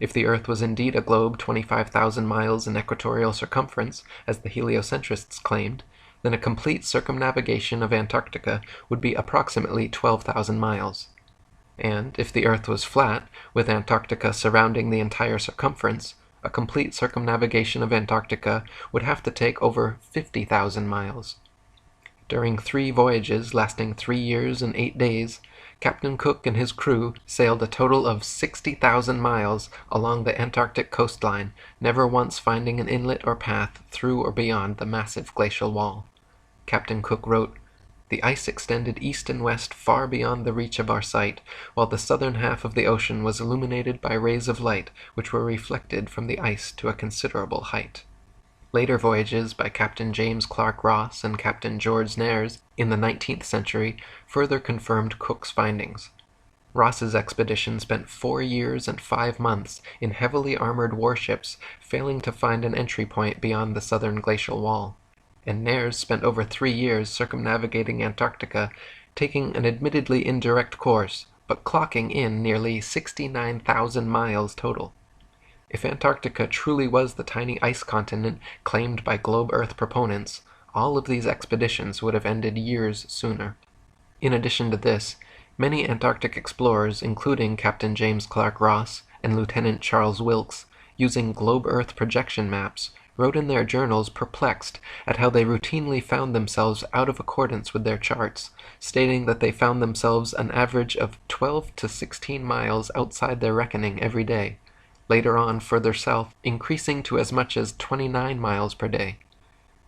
If the Earth was indeed a globe 25,000 miles in equatorial circumference, as the heliocentrists claimed, then a complete circumnavigation of Antarctica would be approximately 12,000 miles. And if the Earth was flat, with Antarctica surrounding the entire circumference, a complete circumnavigation of Antarctica would have to take over 50,000 miles. During 3 voyages lasting 3 years and 8 days, Captain Cook and his crew sailed a total of 60,000 miles along the Antarctic coastline, never once finding an inlet or path through or beyond the massive glacial wall. Captain Cook wrote, "The ice extended east and west far beyond the reach of our sight, while the southern half of the ocean was illuminated by rays of light which were reflected from the ice to a considerable height." Later voyages by Captain James Clark Ross and Captain George Nares in the 19th century further confirmed Cook's findings. Ross's expedition spent 4 years and 5 months in heavily armored warships, failing to find an entry point beyond the southern glacial wall, and Nares spent over 3 years circumnavigating Antarctica, taking an admittedly indirect course, but clocking in nearly 69,000 miles total. If Antarctica truly was the tiny ice continent claimed by globe Earth proponents, all of these expeditions would have ended years sooner. In addition to this, many Antarctic explorers, including Captain James Clark Ross and Lieutenant Charles Wilkes, using globe Earth projection maps, wrote in their journals perplexed at how they routinely found themselves out of accordance with their charts, stating that they found themselves an average of 12 to 16 miles outside their reckoning every day. Later on, further south, increasing to as much as 29 miles per day.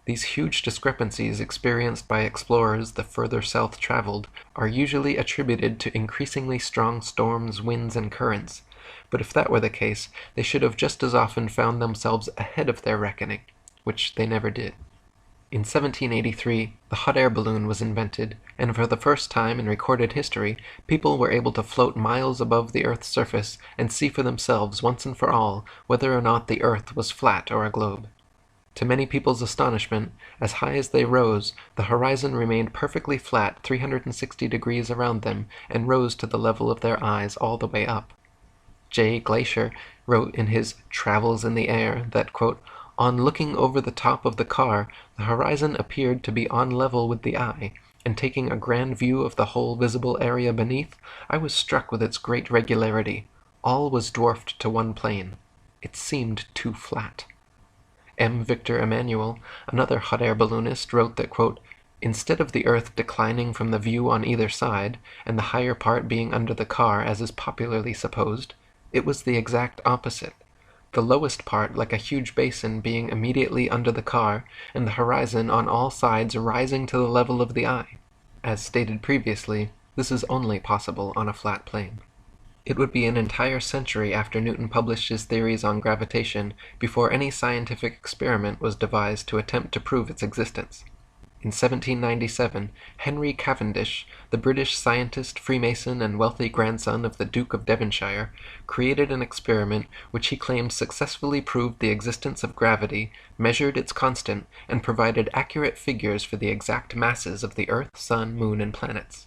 These huge discrepancies experienced by explorers the further south traveled are usually attributed to increasingly strong storms, winds, and currents, but if that were the case, they should have just as often found themselves ahead of their reckoning, which they never did. In 1783, the hot air balloon was invented, and for the first time in recorded history, people were able to float miles above the Earth's surface and see for themselves once and for all whether or not the Earth was flat or a globe. To many people's astonishment, as high as they rose, the horizon remained perfectly flat 360 degrees around them and rose to the level of their eyes all the way up. J. Glaisher wrote in his Travels in the Air that, quote, "On looking over the top of the car, the horizon appeared to be on level with the eye, and taking a grand view of the whole visible area beneath, I was struck with its great regularity. All was dwarfed to one plane. It seemed too flat." M. Victor Emmanuel, another hot air balloonist, wrote that, quote, "Instead of the Earth declining from the view on either side, and the higher part being under the car as is popularly supposed, it was the exact opposite. The lowest part like a huge basin being immediately under the car, and the horizon on all sides rising to the level of the eye. As stated previously, this is only possible on a flat plane." It would be an entire century after Newton published his theories on gravitation before any scientific experiment was devised to attempt to prove its existence. In 1797, Henry Cavendish, the British scientist, Freemason, and wealthy grandson of the Duke of Devonshire, created an experiment which he claimed successfully proved the existence of gravity, measured its constant, and provided accurate figures for the exact masses of the Earth, Sun, Moon, and planets.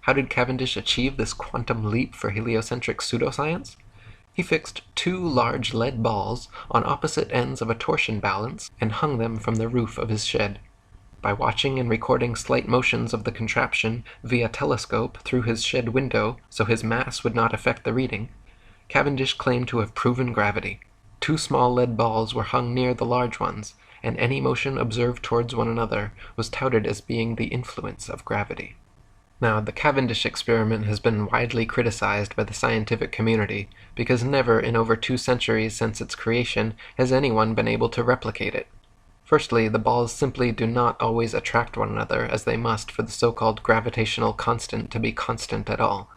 How did Cavendish achieve this quantum leap for heliocentric pseudoscience? He fixed 2 large lead balls on opposite ends of a torsion balance and hung them from the roof of his shed. By watching and recording slight motions of the contraption via telescope through his shed window so his mass would not affect the reading, Cavendish claimed to have proven gravity. 2 small lead balls were hung near the large ones, and any motion observed towards one another was touted as being the influence of gravity. Now, the Cavendish experiment has been widely criticized by the scientific community because never in over 2 centuries since its creation has anyone been able to replicate it. Firstly, the balls simply do not always attract one another as they must for the so-called gravitational constant to be constant at all.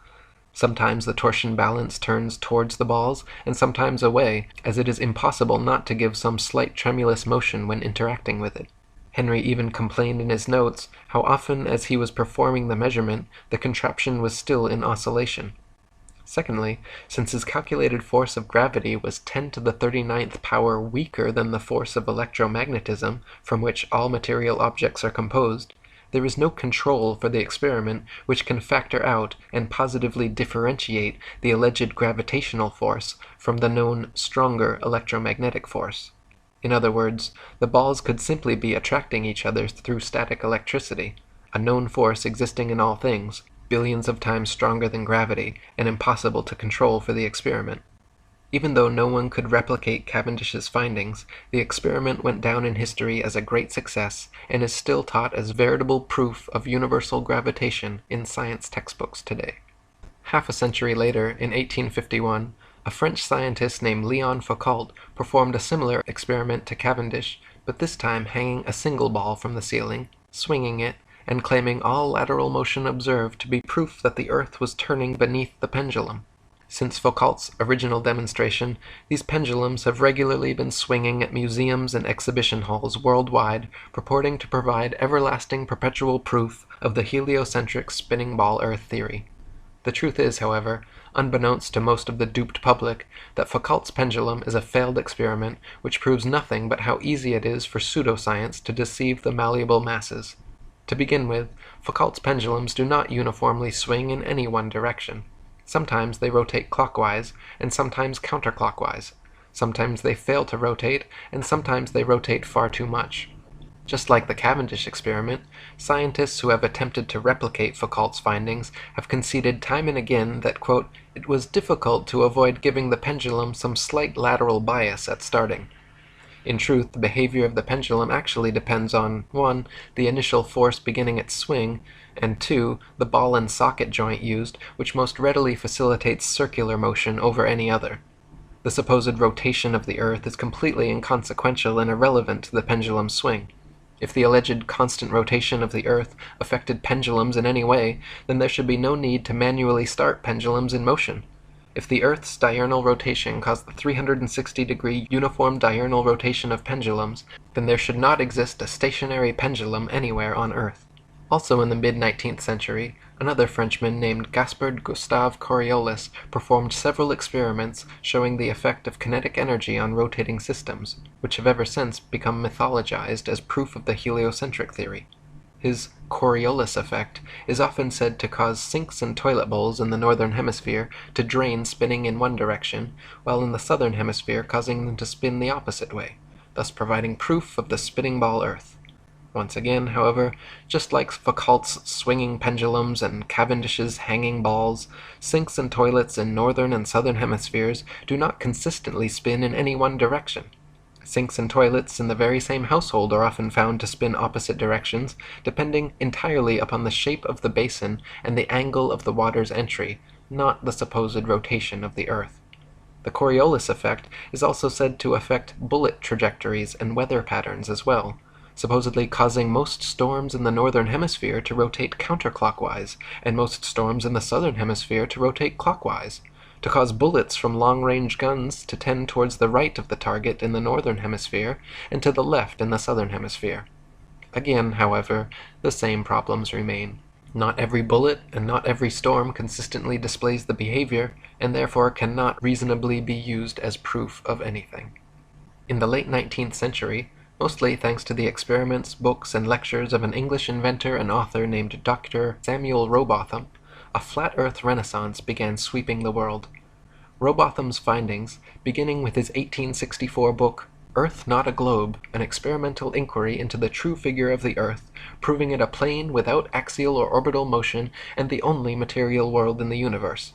Sometimes the torsion balance turns towards the balls and sometimes away, as it is impossible not to give some slight tremulous motion when interacting with it. Henry even complained in his notes how often as he was performing the measurement, the contraption was still in oscillation. Secondly, since his calculated force of gravity was 10 to the 39th power weaker than the force of electromagnetism, from which all material objects are composed, there is no control for the experiment which can factor out and positively differentiate the alleged gravitational force from the known stronger electromagnetic force. In other words, the balls could simply be attracting each other through static electricity, a known force existing in all things, billions of times stronger than gravity, and impossible to control for the experiment. Even though no one could replicate Cavendish's findings, the experiment went down in history as a great success and is still taught as veritable proof of universal gravitation in science textbooks today. Half a century later, in 1851, a French scientist named Leon Foucault performed a similar experiment to Cavendish, but this time hanging a single ball from the ceiling, swinging it, and claiming all lateral motion observed to be proof that the Earth was turning beneath the pendulum. Since Foucault's original demonstration, these pendulums have regularly been swinging at museums and exhibition halls worldwide, purporting to provide everlasting perpetual proof of the heliocentric spinning ball Earth theory. The truth is, however, unbeknownst to most of the duped public, that Foucault's pendulum is a failed experiment which proves nothing but how easy it is for pseudoscience to deceive the malleable masses. To begin with, Foucault's pendulums do not uniformly swing in any one direction. Sometimes they rotate clockwise, and sometimes counterclockwise. Sometimes they fail to rotate, and sometimes they rotate far too much. Just like the Cavendish experiment, scientists who have attempted to replicate Foucault's findings have conceded time and again that, quote, it was difficult to avoid giving the pendulum some slight lateral bias at starting. In truth, the behavior of the pendulum actually depends on 1. The initial force beginning its swing, and 2. The ball and socket joint used, which most readily facilitates circular motion over any other. The supposed rotation of the Earth is completely inconsequential and irrelevant to the pendulum's swing. If the alleged constant rotation of the Earth affected pendulums in any way, then there should be no need to manually start pendulums in motion. If the Earth's diurnal rotation caused the 360-degree uniform diurnal rotation of pendulums, then there should not exist a stationary pendulum anywhere on Earth. Also in the mid-19th century, another Frenchman named Gaspard Gustave Coriolis performed several experiments showing the effect of kinetic energy on rotating systems, which have ever since become mythologized as proof of the heliocentric theory. His Coriolis effect is often said to cause sinks and toilet bowls in the northern hemisphere to drain spinning in one direction, while in the southern hemisphere causing them to spin the opposite way, thus providing proof of the spinning ball Earth. Once again, however, just like Foucault's swinging pendulums and Cavendish's hanging balls, sinks and toilets in northern and southern hemispheres do not consistently spin in any one direction. Sinks and toilets in the very same household are often found to spin opposite directions, depending entirely upon the shape of the basin and the angle of the water's entry, not the supposed rotation of the Earth. The Coriolis effect is also said to affect bullet trajectories and weather patterns as well, supposedly causing most storms in the northern hemisphere to rotate counterclockwise, and most storms in the southern hemisphere to rotate clockwise, to cause bullets from long-range guns to tend towards the right of the target in the northern hemisphere, and to the left in the southern hemisphere. Again, however, the same problems remain. Not every bullet and not every storm consistently displays the behavior, and therefore cannot reasonably be used as proof of anything. In the late 19th century, mostly thanks to the experiments, books, and lectures of an English inventor and author named Dr. Samuel Rowbotham, a flat Earth renaissance began sweeping the world. Rowbotham's findings, beginning with his 1864 book, Earth Not a Globe, an experimental inquiry into the true figure of the Earth, proving it a plane without axial or orbital motion and the only material world in the universe,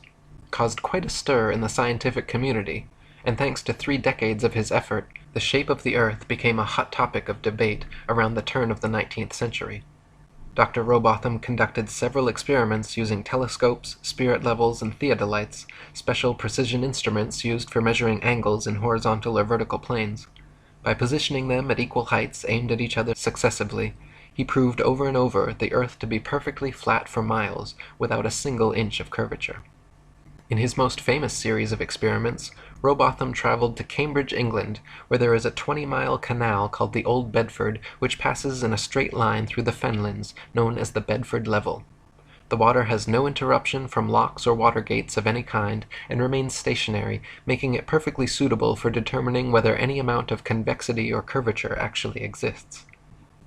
caused quite a stir in the scientific community, and thanks to 3 decades of his effort, the shape of the Earth became a hot topic of debate around the turn of the 19th century. Dr. Rowbotham conducted several experiments using telescopes, spirit levels, and theodolites, special precision instruments used for measuring angles in horizontal or vertical planes. By positioning them at equal heights aimed at each other successively, he proved over and over the Earth to be perfectly flat for miles, without a single inch of curvature. In his most famous series of experiments, Rowbotham traveled to Cambridge, England, where there is a 20-mile canal called the Old Bedford, which passes in a straight line through the fenlands, known as the Bedford Level. The water has no interruption from locks or water gates of any kind, and remains stationary, making it perfectly suitable for determining whether any amount of convexity or curvature actually exists.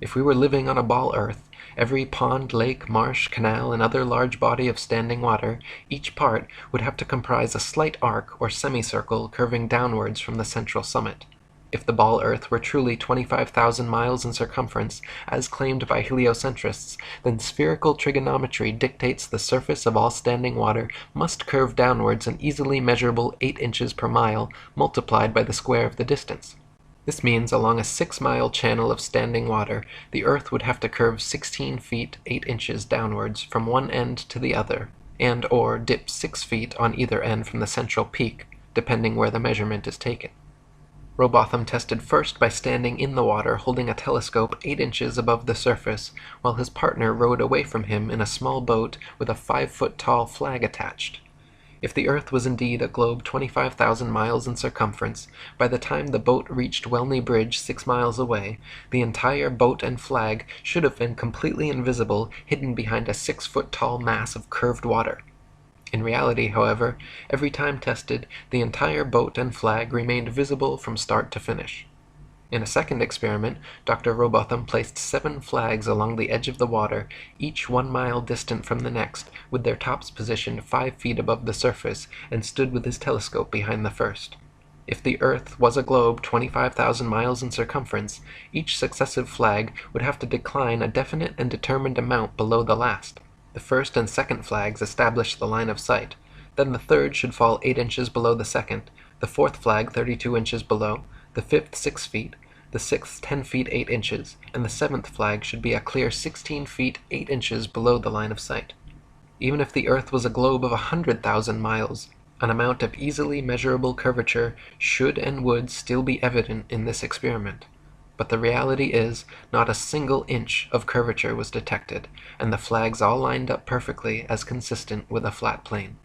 If we were living on a ball Earth, every pond, lake, marsh, canal, and other large body of standing water, each part would have to comprise a slight arc or semicircle curving downwards from the central summit. If the ball Earth were truly 25,000 miles in circumference, as claimed by heliocentrists, then spherical trigonometry dictates the surface of all standing water must curve downwards an easily measurable 8 inches per mile, multiplied by the square of the distance. This means along a 6-mile channel of standing water, the Earth would have to curve 16 feet 8 inches downwards from one end to the other, and or dip 6 feet on either end from the central peak, depending where the measurement is taken. Rowbotham tested first by standing in the water holding a telescope 8 inches above the surface, while his partner rowed away from him in a small boat with a 5-foot-tall flag attached. If the Earth was indeed a globe 25,000 miles in circumference, by the time the boat reached Welney Bridge 6 miles away, the entire boat and flag should have been completely invisible, hidden behind a 6-foot-tall mass of curved water. In reality, however, every time tested, the entire boat and flag remained visible from start to finish. In a second experiment, Dr. Rowbotham placed 7 flags along the edge of the water, each 1 mile distant from the next, with their tops positioned 5 feet above the surface, and stood with his telescope behind the first. If the Earth was a globe 25,000 miles in circumference, each successive flag would have to decline a definite and determined amount below the last. The first and second flags established the line of sight. Then the third should fall 8 inches below the second, the fourth flag 32 inches below, the fifth 6 feet, the sixth 10 feet 8 inches, and the seventh flag should be a clear 16 feet 8 inches below the line of sight. Even if the Earth was a globe of 100,000 miles, an amount of easily measurable curvature should and would still be evident in this experiment. But the reality is, not a single inch of curvature was detected, and the flags all lined up perfectly as consistent with a flat plane.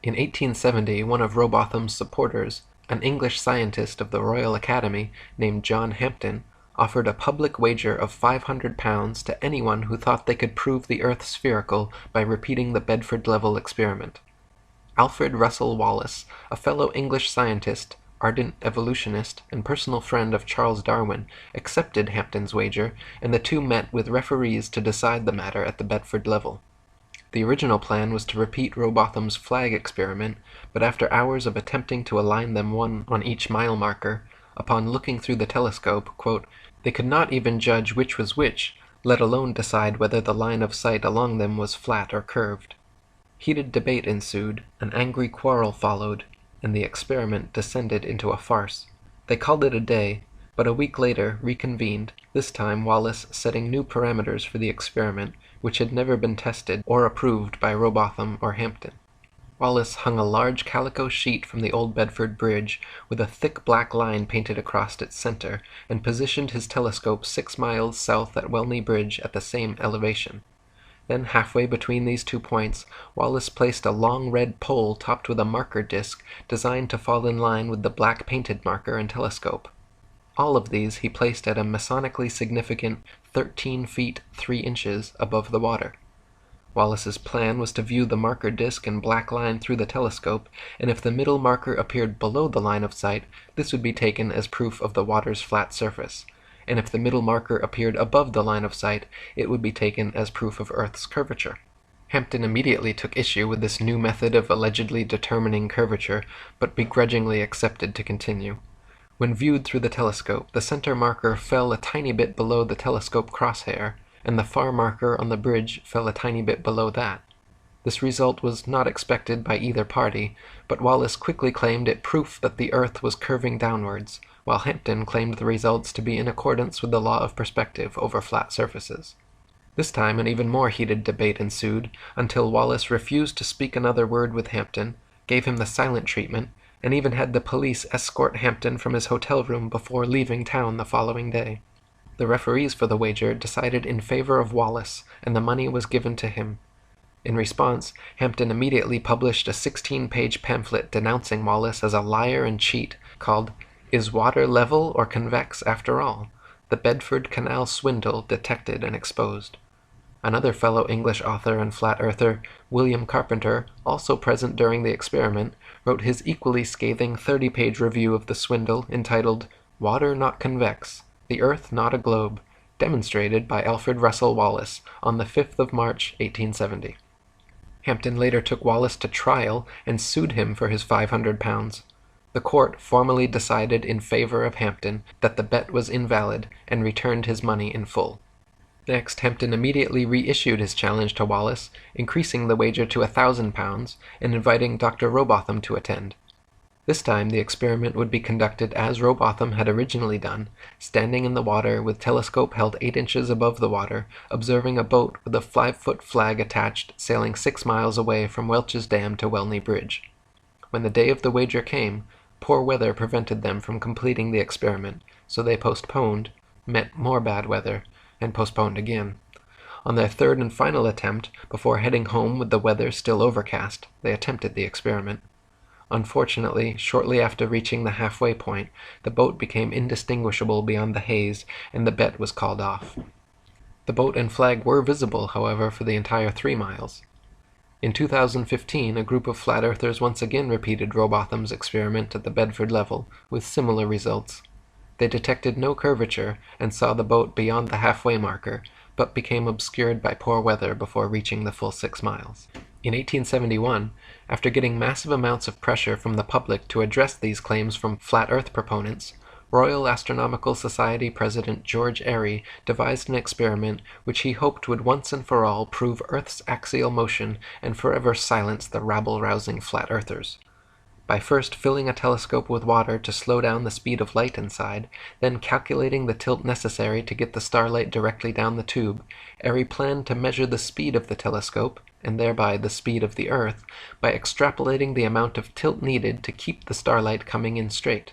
In 1870, one of Rowbotham's supporters, an English scientist of the Royal Academy named John Hampden, offered a public wager of £500 to anyone who thought they could prove the Earth spherical by repeating the Bedford level experiment. Alfred Russel Wallace, a fellow English scientist, ardent evolutionist, and personal friend of Charles Darwin, accepted Hampden's wager, and the two met with referees to decide the matter at the Bedford level. The original plan was to repeat Rowbotham's flag experiment, but after hours of attempting to align them one on each mile marker, upon looking through the telescope, quote, they could not even judge which was which, let alone decide whether the line of sight along them was flat or curved. Heated debate ensued, an angry quarrel followed, and the experiment descended into a farce. They called it a day, but a week later reconvened, this time Wallace setting new parameters for the experiment, which had never been tested or approved by Rowbotham or Hampden. Wallace hung a large calico sheet from the old Bedford Bridge, with a thick black line painted across its center, and positioned his telescope 6 miles south at Welney Bridge at the same elevation. Then, halfway between these 2 points, Wallace placed a long red pole topped with a marker disc designed to fall in line with the black painted marker and telescope. All of these he placed at a masonically significant 13 feet 3 inches above the water. Wallace's plan was to view the marker disc and black line through the telescope, and if the middle marker appeared below the line of sight, this would be taken as proof of the water's flat surface, and if the middle marker appeared above the line of sight, it would be taken as proof of Earth's curvature. Hampden immediately took issue with this new method of allegedly determining curvature, but begrudgingly accepted to continue. When viewed through the telescope, the center marker fell a tiny bit below the telescope crosshair, and the far marker on the bridge fell a tiny bit below that. This result was not expected by either party, but Wallace quickly claimed it proof that the Earth was curving downwards, while Hampden claimed the results to be in accordance with the law of perspective over flat surfaces. This time an even more heated debate ensued, until Wallace refused to speak another word with Hampden, gave him the silent treatment, and even had the police escort Hampden from his hotel room before leaving town the following day. The referees for the wager decided in favor of Wallace, and the money was given to him. In response, Hampden immediately published a 16-page pamphlet denouncing Wallace as a liar and cheat, called "Is Water Level or Convex After All? The Bedford Canal Swindle Detected and Exposed." Another fellow English author and flat-earther, William Carpenter, also present during the experiment, wrote his equally scathing 30-page review of the swindle entitled "Water Not Convex, the Earth Not a Globe," demonstrated by Alfred Russel Wallace on the 5th of March, 1870. Hampden later took Wallace to trial and sued him for his £500. The court formally decided in favor of Hampden that the bet was invalid and returned his money in full. Next, Hampden immediately reissued his challenge to Wallace, increasing the wager to £1,000 and inviting Dr. Rowbotham to attend. This time the experiment would be conducted as Rowbotham had originally done, standing in the water with telescope held 8 inches above the water, observing a boat with a 5-foot flag attached sailing 6 miles away from Welch's Dam to Welney Bridge. When the day of the wager came, poor weather prevented them from completing the experiment, so they postponed, met more bad weather, and postponed again. On their third and final attempt, before heading home with the weather still overcast, they attempted the experiment. Unfortunately, shortly after reaching the halfway point, the boat became indistinguishable beyond the haze, and the bet was called off. The boat and flag were visible, however, for the entire 3 miles. In 2015, a group of flat earthers once again repeated Rowbotham's experiment at the Bedford level, with similar results. They detected no curvature and saw the boat beyond the halfway marker, but became obscured by poor weather before reaching the full 6 miles. In 1871, after getting massive amounts of pressure from the public to address these claims from flat Earth proponents, Royal Astronomical Society President George Airy devised an experiment which he hoped would once and for all prove Earth's axial motion and forever silence the rabble-rousing flat earthers. By first filling a telescope with water to slow down the speed of light inside, then calculating the tilt necessary to get the starlight directly down the tube, Airy planned to measure the speed of the telescope, and thereby the speed of the Earth, by extrapolating the amount of tilt needed to keep the starlight coming in straight.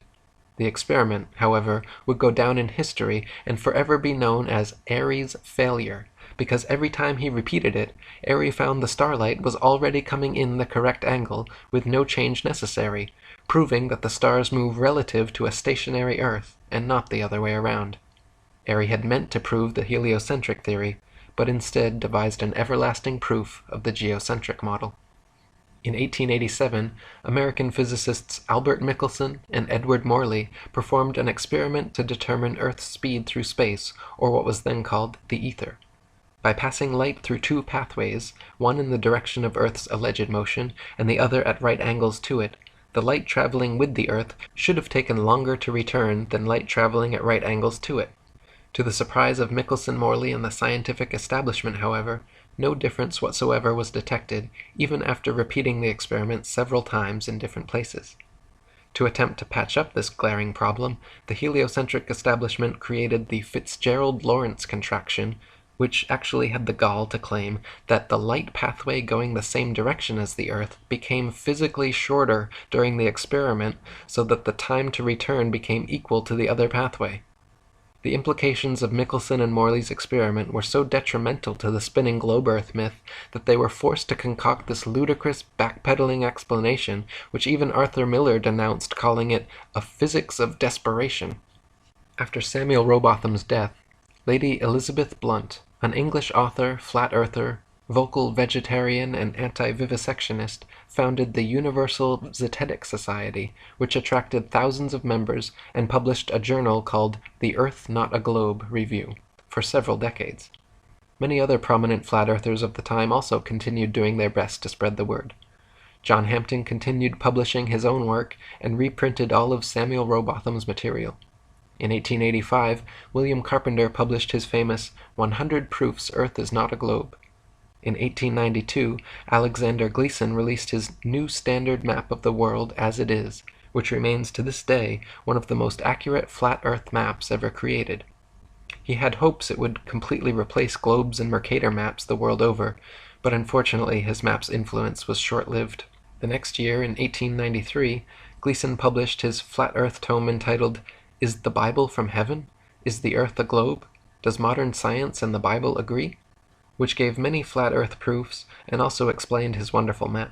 The experiment, however, would go down in history and forever be known as Airy's failure, because every time he repeated it, Airy found the starlight was already coming in the correct angle with no change necessary, proving that the stars move relative to a stationary Earth and not the other way around. Airy had meant to prove the heliocentric theory, but instead devised an everlasting proof of the geocentric model. In 1887, American physicists Albert Michelson and Edward Morley performed an experiment to determine Earth's speed through space, or what was then called the ether. By passing light through 2 pathways, one in the direction of Earth's alleged motion and the other at right angles to it, the light traveling with the Earth should have taken longer to return than light traveling at right angles to it. To the surprise of Michelson, Morley, and the scientific establishment, however, no difference whatsoever was detected, even after repeating the experiment several times in different places. To attempt to patch up this glaring problem, the heliocentric establishment created the Fitzgerald-Lorentz contraction, which actually had the gall to claim that the light pathway going the same direction as the Earth became physically shorter during the experiment so that the time to return became equal to the other pathway. The implications of Michelson and Morley's experiment were so detrimental to the spinning globe Earth myth that they were forced to concoct this ludicrous backpedaling explanation, which even Arthur Miller denounced, calling it a physics of desperation. After Samuel Rowbotham's death, Lady Elizabeth Blunt, an English author, flat earther, vocal vegetarian, and anti-vivisectionist, founded the Universal Zetetic Society, which attracted thousands of members and published a journal called The Earth Not a Globe Review for several decades. Many other prominent flat earthers of the time also continued doing their best to spread the word. John Hampton continued publishing his own work and reprinted all of Samuel Rowbotham's material. In 1885, William Carpenter published his famous 100 Proofs Earth is Not a Globe. In 1892, Alexander Gleason released his New Standard Map of the World as It Is, which remains to this day one of the most accurate flat Earth maps ever created. He had hopes it would completely replace globes and Mercator maps the world over, but unfortunately his map's influence was short-lived. The next year, in 1893, Gleason published his flat Earth tome entitled Is the Bible from Heaven? Is the Earth a Globe? Does Modern Science and the Bible Agree? Which gave many flat Earth proofs and also explained his wonderful map.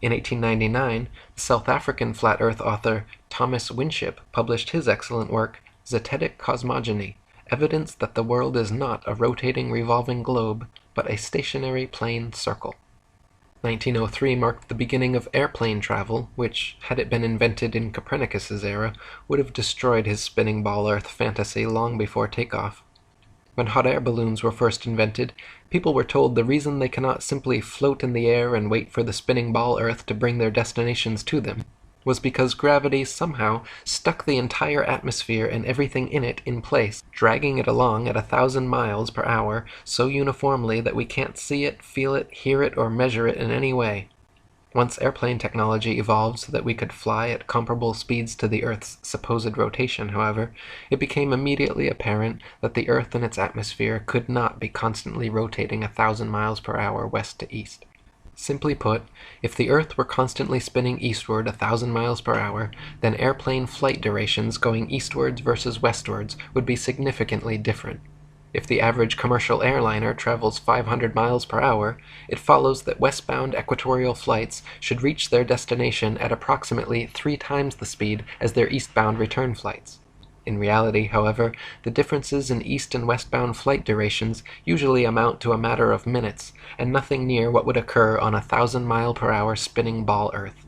In 1899, the South African flat Earth author Thomas Winship published his excellent work, Zetetic Cosmogony, evidence that the world is not a rotating revolving globe, but a stationary plane circle. 1903 marked the beginning of airplane travel, which, had it been invented in Copernicus's era, would have destroyed his spinning ball Earth fantasy long before takeoff. When hot air balloons were first invented, people were told the reason they cannot simply float in the air and wait for the spinning ball Earth to bring their destinations to them was because gravity somehow stuck the entire atmosphere and everything in it in place, dragging it along at 1,000 miles per hour so uniformly that we can't see it, feel it, hear it, or measure it in any way. Once airplane technology evolved so that we could fly at comparable speeds to the Earth's supposed rotation, however, it became immediately apparent that the Earth and its atmosphere could not be constantly rotating 1,000 miles per hour west to east. Simply put, if the Earth were constantly spinning eastward 1,000 miles per hour, then airplane flight durations going eastwards versus westwards would be significantly different. If the average commercial airliner travels 500 miles per hour, it follows that westbound equatorial flights should reach their destination at approximately 3 times the speed as their eastbound return flights. In reality, however, the differences in east and westbound flight durations usually amount to a matter of minutes, and nothing near what would occur on a 1,000-mile-per-hour spinning ball Earth.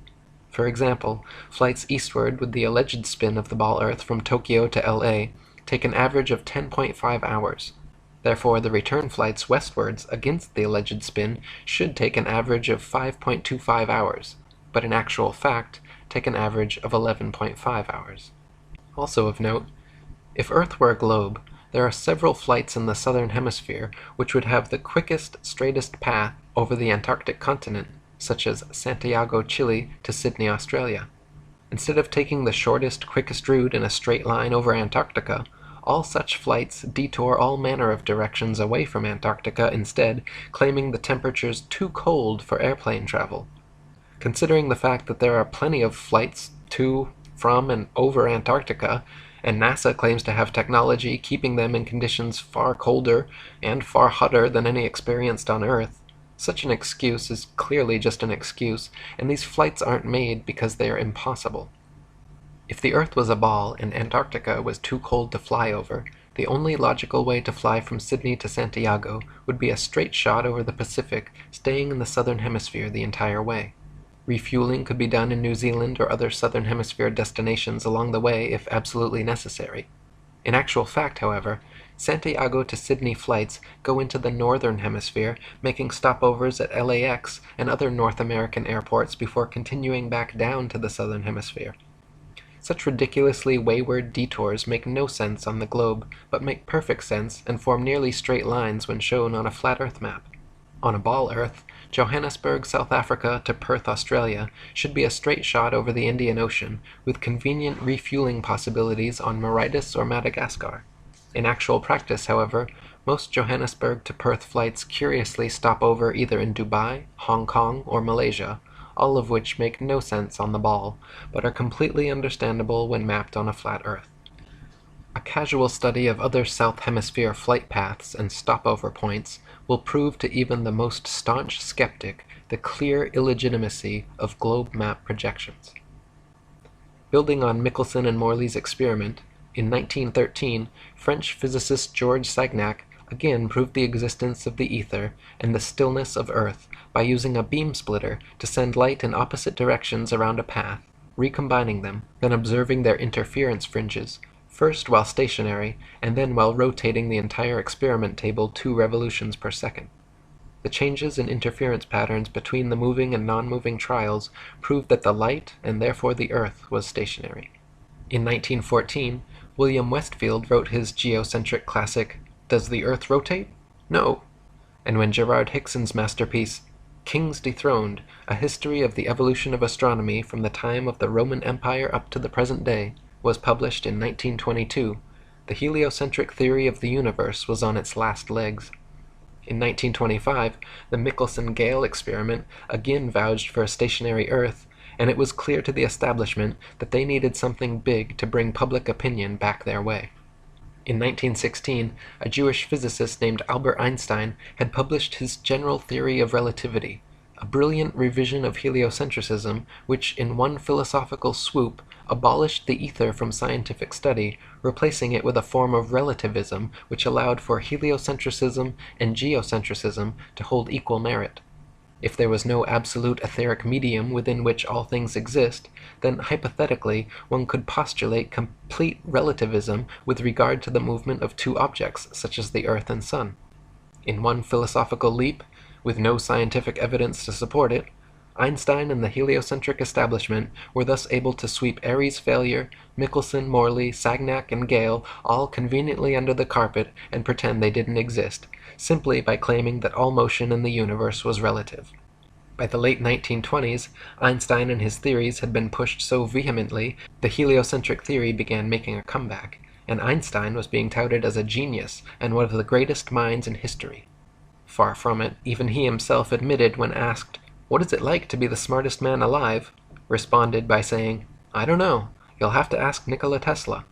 For example, flights eastward with the alleged spin of the ball Earth from Tokyo to LA take an average of 10.5 hours. Therefore, the return flights westwards against the alleged spin should take an average of 5.25 hours, but in actual fact, take an average of 11.5 hours. Also of note, if Earth were a globe, there are several flights in the southern hemisphere which would have the quickest, straightest path over the Antarctic continent, such as Santiago, Chile to Sydney, Australia. Instead of taking the shortest, quickest route in a straight line over Antarctica, all such flights detour all manner of directions away from Antarctica instead, claiming the temperature's too cold for airplane travel. Considering the fact that there are plenty of flights to, from, and over Antarctica, and NASA claims to have technology keeping them in conditions far colder and far hotter than any experienced on Earth, such an excuse is clearly just an excuse, and these flights aren't made because they are impossible. If the Earth was a ball and Antarctica was too cold to fly over, the only logical way to fly from Sydney to Santiago would be a straight shot over the Pacific, staying in the southern hemisphere the entire way. Refueling could be done in New Zealand or other southern hemisphere destinations along the way if absolutely necessary. In actual fact, however, Santiago to Sydney flights go into the northern hemisphere, making stopovers at LAX and other North American airports before continuing back down to the southern hemisphere. Such ridiculously wayward detours make no sense on the globe, but make perfect sense and form nearly straight lines when shown on a flat Earth map. On a ball Earth, Johannesburg, South Africa to Perth, Australia should be a straight shot over the Indian Ocean, with convenient refueling possibilities on Mauritius or Madagascar. In actual practice, however, most Johannesburg to Perth flights curiously stop over either in Dubai, Hong Kong, or Malaysia, all of which make no sense on the ball, but are completely understandable when mapped on a flat Earth. A casual study of other South Hemisphere flight paths and stopover points will prove to even the most staunch skeptic the clear illegitimacy of globe map projections. Building on Michelson and Morley's experiment, in 1913, French physicist Georges Sagnac again proved the existence of the ether and the stillness of Earth by using a beam splitter to send light in opposite directions around a path, recombining them, then observing their interference fringes, first while stationary and then while rotating the entire experiment table 2 revolutions per second. The changes in interference patterns between the moving and non-moving trials proved that the light, and therefore the Earth, was stationary. In 1914, William Westfield wrote his geocentric classic, Does the Earth Rotate? No. And when Gerard Hickson's masterpiece, Kings Dethroned, A History of the Evolution of Astronomy from the Time of the Roman Empire up to the Present Day, was published in 1922, the heliocentric theory of the universe was on its last legs. In 1925, the Michelson-Gale experiment again vouched for a stationary Earth, and it was clear to the establishment that they needed something big to bring public opinion back their way. In 1916, a Jewish physicist named Albert Einstein had published his General Theory of Relativity, a brilliant revision of heliocentrism which, in one philosophical swoop, abolished the ether from scientific study, replacing it with a form of relativism which allowed for heliocentrism and geocentrism to hold equal merit. If there was no absolute etheric medium within which all things exist, then hypothetically one could postulate complete relativism with regard to the movement of 2 objects, such as the Earth and Sun. In one philosophical leap, with no scientific evidence to support it, Einstein and the heliocentric establishment were thus able to sweep Airy's failure, Michelson, Morley, Sagnac, and Gale all conveniently under the carpet and pretend they didn't exist, simply by claiming that all motion in the universe was relative. By the late 1920s, Einstein and his theories had been pushed so vehemently, the heliocentric theory began making a comeback, and Einstein was being touted as a genius and one of the greatest minds in history. Far from it, even he himself admitted when asked, "What is it like to be the smartest man alive?" responded by saying, "I don't know, you'll have to ask Nikola Tesla,"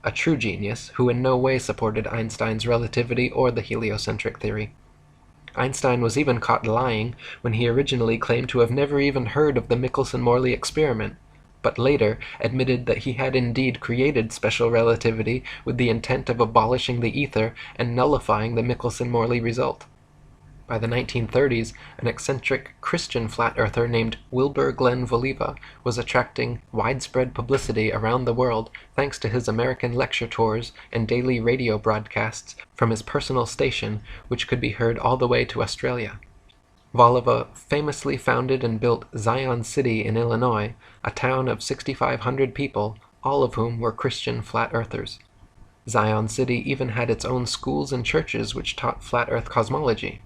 a true genius who in no way supported Einstein's relativity or the heliocentric theory. Einstein was even caught lying when he originally claimed to have never even heard of the Michelson-Morley experiment, but later admitted that he had indeed created special relativity with the intent of abolishing the ether and nullifying the Michelson-Morley result. By the 1930s, an eccentric Christian flat-earther named Wilbur Glenn Voliva was attracting widespread publicity around the world thanks to his American lecture tours and daily radio broadcasts from his personal station, which could be heard all the way to Australia. Voliva famously founded and built Zion City in Illinois, a town of 6,500 people, all of whom were Christian flat-earthers. Zion City even had its own schools and churches which taught flat-earth cosmology.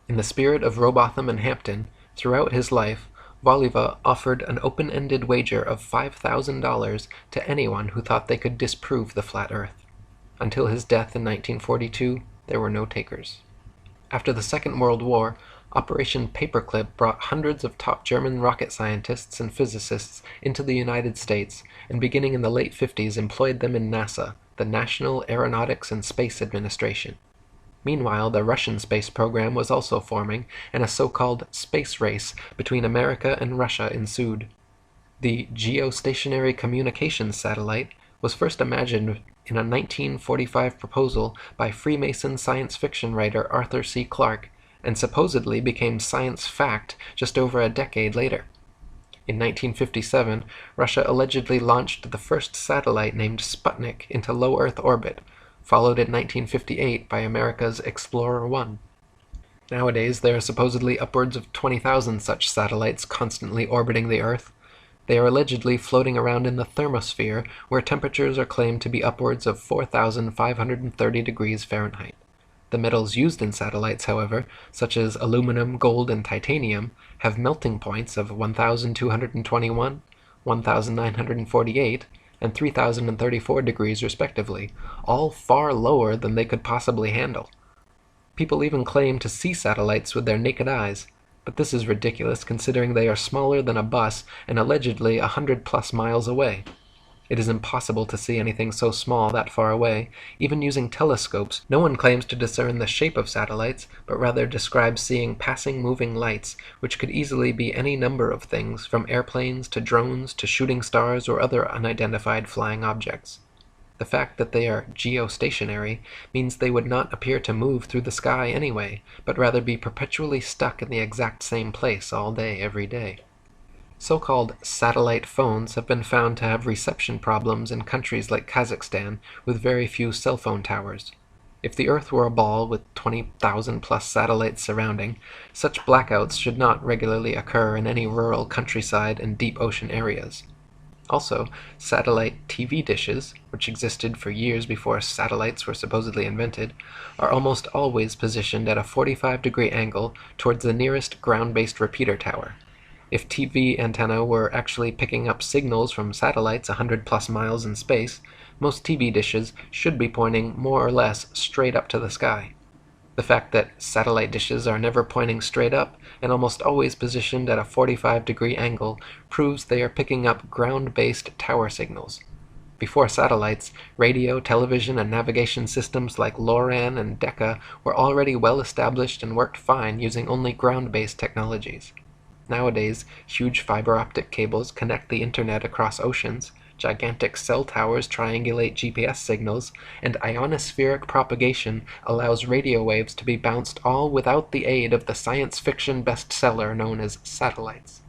In the spirit of Robotham and Hampton, throughout his life, Voliva offered an open-ended wager of $5,000 to anyone who thought they could disprove the flat Earth. Until his death in 1942, there were no takers. After the Second World War, Operation Paperclip brought hundreds of top German rocket scientists and physicists into the United States, and beginning in the late 50s employed them in NASA, the National Aeronautics and Space Administration. Meanwhile, the Russian space program was also forming, and a so-called space race between America and Russia ensued. The geostationary communications satellite was first imagined in a 1945 proposal by Freemason science fiction writer Arthur C. Clarke, and supposedly became science fact just over a decade later. In 1957, Russia allegedly launched the first satellite named Sputnik into low Earth orbit, followed in 1958 by America's Explorer 1. Nowadays, there are supposedly upwards of 20,000 such satellites constantly orbiting the Earth. They are allegedly floating around in the thermosphere, where temperatures are claimed to be upwards of 4,530 degrees Fahrenheit. The metals used in satellites, however, such as aluminum, gold, and titanium, have melting points of 1,221, 1,948, and 3,034 degrees respectively, all far lower than they could possibly handle. People even claim to see satellites with their naked eyes, but this is ridiculous considering they are smaller than a bus and allegedly 100+ miles away. It is impossible to see anything so small that far away. Even using telescopes, no one claims to discern the shape of satellites, but rather describes seeing passing moving lights, which could easily be any number of things, from airplanes to drones to shooting stars or other unidentified flying objects. The fact that they are geostationary means they would not appear to move through the sky anyway, but rather be perpetually stuck in the exact same place all day, every day. So-called satellite phones have been found to have reception problems in countries like Kazakhstan with very few cell phone towers. If the Earth were a ball with 20,000+ satellites surrounding, such blackouts should not regularly occur in any rural countryside and deep ocean areas. Also, satellite TV dishes, which existed for years before satellites were supposedly invented, are almost always positioned at a 45-degree angle towards the nearest ground-based repeater tower. If TV antenna were actually picking up signals from satellites 100+ miles in space, most TV dishes should be pointing more or less straight up to the sky. The fact that satellite dishes are never pointing straight up and almost always positioned at a 45-degree angle proves they are picking up ground-based tower signals. Before satellites, radio, television, and navigation systems like LORAN and Decca were already well established and worked fine using only ground-based technologies. Nowadays, huge fiber-optic cables connect the internet across oceans, gigantic cell towers triangulate GPS signals, and ionospheric propagation allows radio waves to be bounced all without the aid of the science fiction bestseller known as satellites.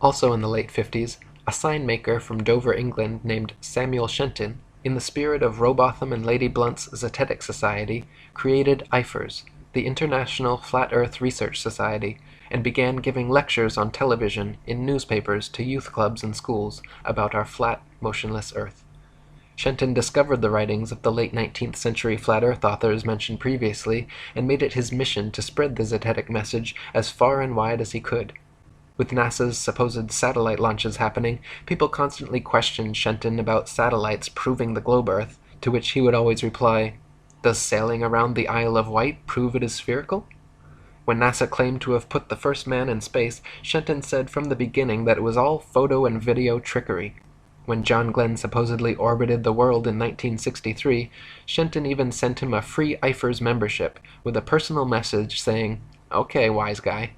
Also in the late 50s, a sign maker from Dover, England named Samuel Shenton, in the spirit of Robotham and Lady Blunt's Zetetic Society, created IFERS, the International Flat Earth Research Society, and began giving lectures on television, in newspapers, to youth clubs and schools about our flat, motionless Earth. Shenton discovered the writings of the late 19th century flat Earth authors mentioned previously and made it his mission to spread the Zetetic message as far and wide as he could. With NASA's supposed satellite launches happening, people constantly questioned Shenton about satellites proving the globe Earth, to which he would always reply, "Does sailing around the Isle of Wight prove it is spherical?" When NASA claimed to have put the first man in space, Shenton said from the beginning that it was all photo and video trickery. When John Glenn supposedly orbited the world in 1963, Shenton even sent him a free IFERS membership with a personal message saying, "Okay, wise guy."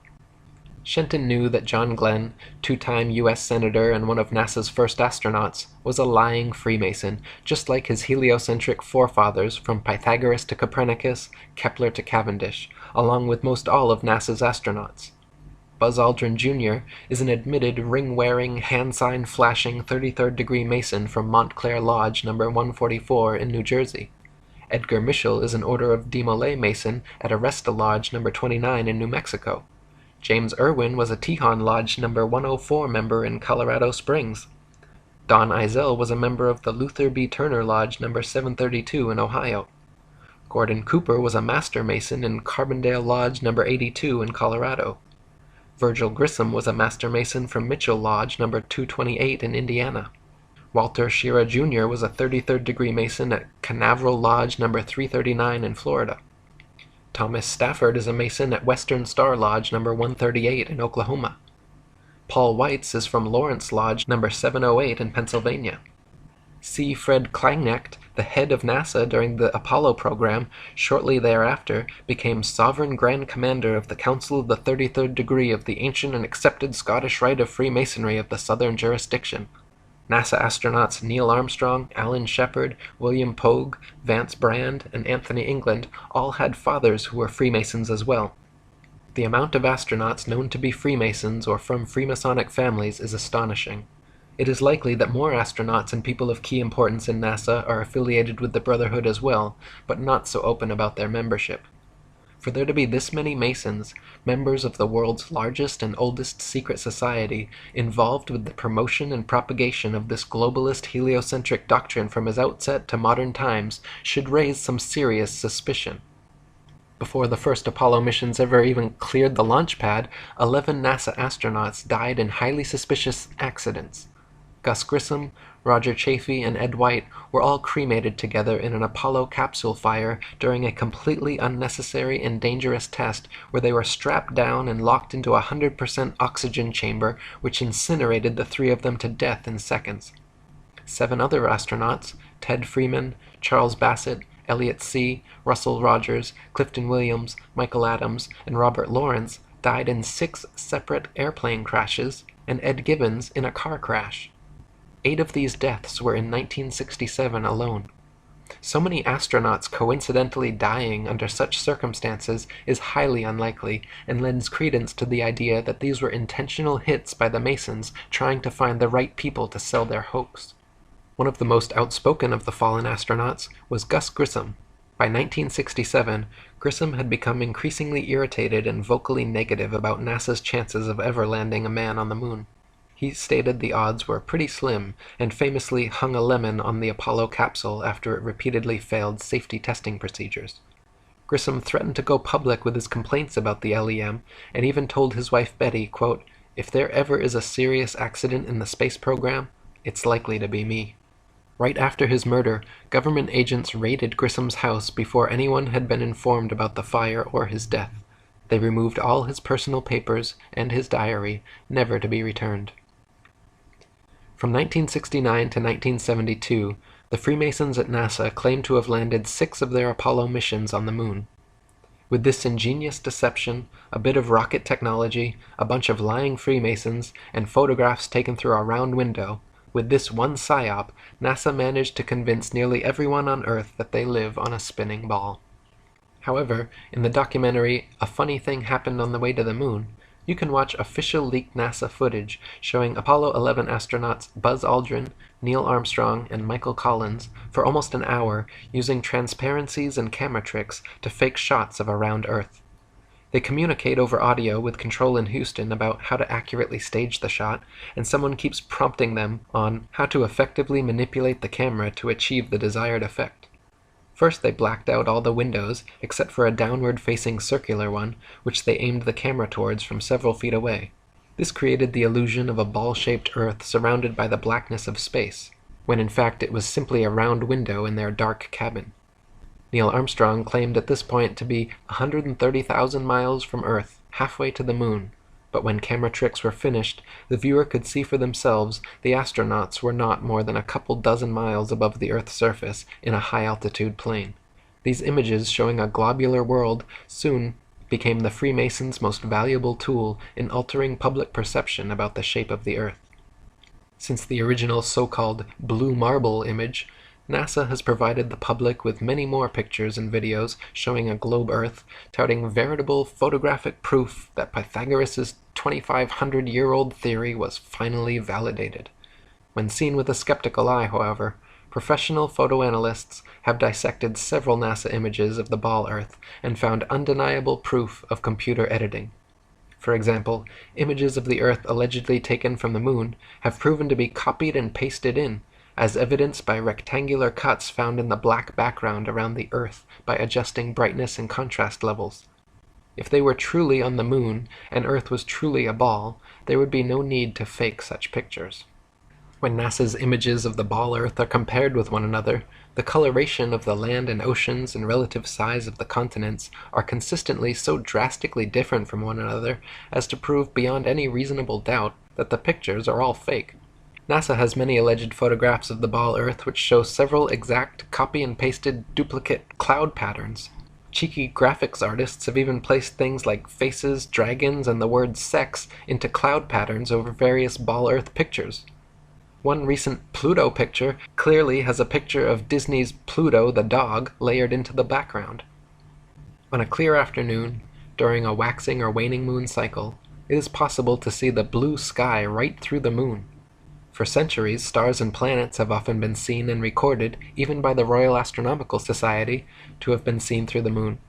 Shenton knew that John Glenn, two-time U.S. Senator and one of NASA's first astronauts, was a lying Freemason, just like his heliocentric forefathers from Pythagoras to Copernicus, Kepler to Cavendish, along with most all of NASA's astronauts. Buzz Aldrin Jr. is an admitted ring-wearing, hand-sign-flashing 33rd-degree Mason from Montclair Lodge No. 144 in New Jersey. Edgar Mitchell is an Order of Demolay Mason at Aresta Lodge No. 29 in New Mexico. James Irwin was a Tejon Lodge No. 104 member in Colorado Springs. Don Eisel was a member of the Luther B. Turner Lodge No. 732 in Ohio. Gordon Cooper was a Master Mason in Carbondale Lodge No. 82 in Colorado. Virgil Grissom was a Master Mason from Mitchell Lodge No. 228 in Indiana. Walter Schira Jr. was a 33rd-degree Mason at Canaveral Lodge No. 339 in Florida. Thomas Stafford is a Mason at Western Star Lodge No. 138 in Oklahoma. Paul Weitz is from Lawrence Lodge No. 708 in Pennsylvania. C. Fred Kleineknecht, the head of NASA during the Apollo program, shortly thereafter became Sovereign Grand Commander of the Council of the 33rd Degree of the ancient and accepted Scottish Rite of Freemasonry of the Southern Jurisdiction. NASA astronauts Neil Armstrong, Alan Shepard, William Pogue, Vance Brand, and Anthony England all had fathers who were Freemasons as well. The amount of astronauts known to be Freemasons or from Freemasonic families is astonishing. It is likely that more astronauts and people of key importance in NASA are affiliated with the Brotherhood as well, but not so open about their membership. For there to be this many Masons, members of the world's largest and oldest secret society, involved with the promotion and propagation of this globalist heliocentric doctrine from its outset to modern times, should raise some serious suspicion. Before the first Apollo missions ever even cleared the launch pad, 11 NASA astronauts died in highly suspicious accidents. Gus Grissom, Roger Chaffee, and Ed White were all cremated together in an Apollo capsule fire during a completely unnecessary and dangerous test where they were strapped down and locked into a 100% oxygen chamber which incinerated the three of them to death in seconds. 7 other astronauts, Ted Freeman, Charles Bassett, Elliot See., Russell Rogers, Clifton Williams, Michael Adams, and Robert Lawrence, died in 6 separate airplane crashes, and Ed Gibbons in a car crash. 8 of these deaths were in 1967 alone. So many astronauts coincidentally dying under such circumstances is highly unlikely and lends credence to the idea that these were intentional hits by the Masons trying to find the right people to sell their hoax. One of the most outspoken of the fallen astronauts was Gus Grissom. By 1967, Grissom had become increasingly irritated and vocally negative about NASA's chances of ever landing a man on the moon. He stated the odds were pretty slim, and famously hung a lemon on the Apollo capsule after it repeatedly failed safety testing procedures. Grissom threatened to go public with his complaints about the LEM, and even told his wife Betty, quote, "If there ever is a serious accident in the space program, it's likely to be me." Right after his murder, government agents raided Grissom's house before anyone had been informed about the fire or his death. They removed all his personal papers and his diary, never to be returned. From 1969 to 1972, the Freemasons at NASA claimed to have landed 6 of their Apollo missions on the moon. With this ingenious deception, a bit of rocket technology, a bunch of lying Freemasons, and photographs taken through a round window, with this one psyop, NASA managed to convince nearly everyone on Earth that they live on a spinning ball. However, in the documentary A Funny Thing Happened on the Way to the Moon, you can watch official leaked NASA footage showing Apollo 11 astronauts Buzz Aldrin, Neil Armstrong, and Michael Collins for almost an hour using transparencies and camera tricks to fake shots of a round Earth. They communicate over audio with Control in Houston about how to accurately stage the shot, and someone keeps prompting them on how to effectively manipulate the camera to achieve the desired effect. First they blacked out all the windows, except for a downward-facing circular one, which they aimed the camera towards from several feet away. This created the illusion of a ball-shaped Earth surrounded by the blackness of space, when in fact it was simply a round window in their dark cabin. Neil Armstrong claimed at this point to be 130,000 miles from Earth, halfway to the moon, but when camera tricks were finished, the viewer could see for themselves the astronauts were not more than a couple dozen miles above the Earth's surface in a high-altitude plane. These images showing a globular world soon became the Freemasons' most valuable tool in altering public perception about the shape of the Earth. Since the original so-called blue marble image, NASA has provided the public with many more pictures and videos showing a globe Earth, touting veritable photographic proof that Pythagoras' 2,500-year-old theory was finally validated. When seen with a skeptical eye, however, professional photoanalysts have dissected several NASA images of the ball Earth and found undeniable proof of computer editing. For example, images of the Earth allegedly taken from the moon have proven to be copied and pasted in, as evidenced by rectangular cuts found in the black background around the Earth by adjusting brightness and contrast levels. If they were truly on the moon and Earth was truly a ball, there would be no need to fake such pictures. When NASA's images of the ball Earth are compared with one another, the coloration of the land and oceans and relative size of the continents are consistently so drastically different from one another as to prove beyond any reasonable doubt that the pictures are all fake. NASA has many alleged photographs of the ball Earth which show several exact copy and pasted duplicate cloud patterns. Cheeky graphics artists have even placed things like faces, dragons, and the word sex into cloud patterns over various ball Earth pictures. One recent Pluto picture clearly has a picture of Disney's Pluto the dog layered into the background. On a clear afternoon, during a waxing or waning moon cycle, it is possible to see the blue sky right through the moon. For centuries, stars and planets have often been seen and recorded, even by the Royal Astronomical Society, to have been seen through the moon.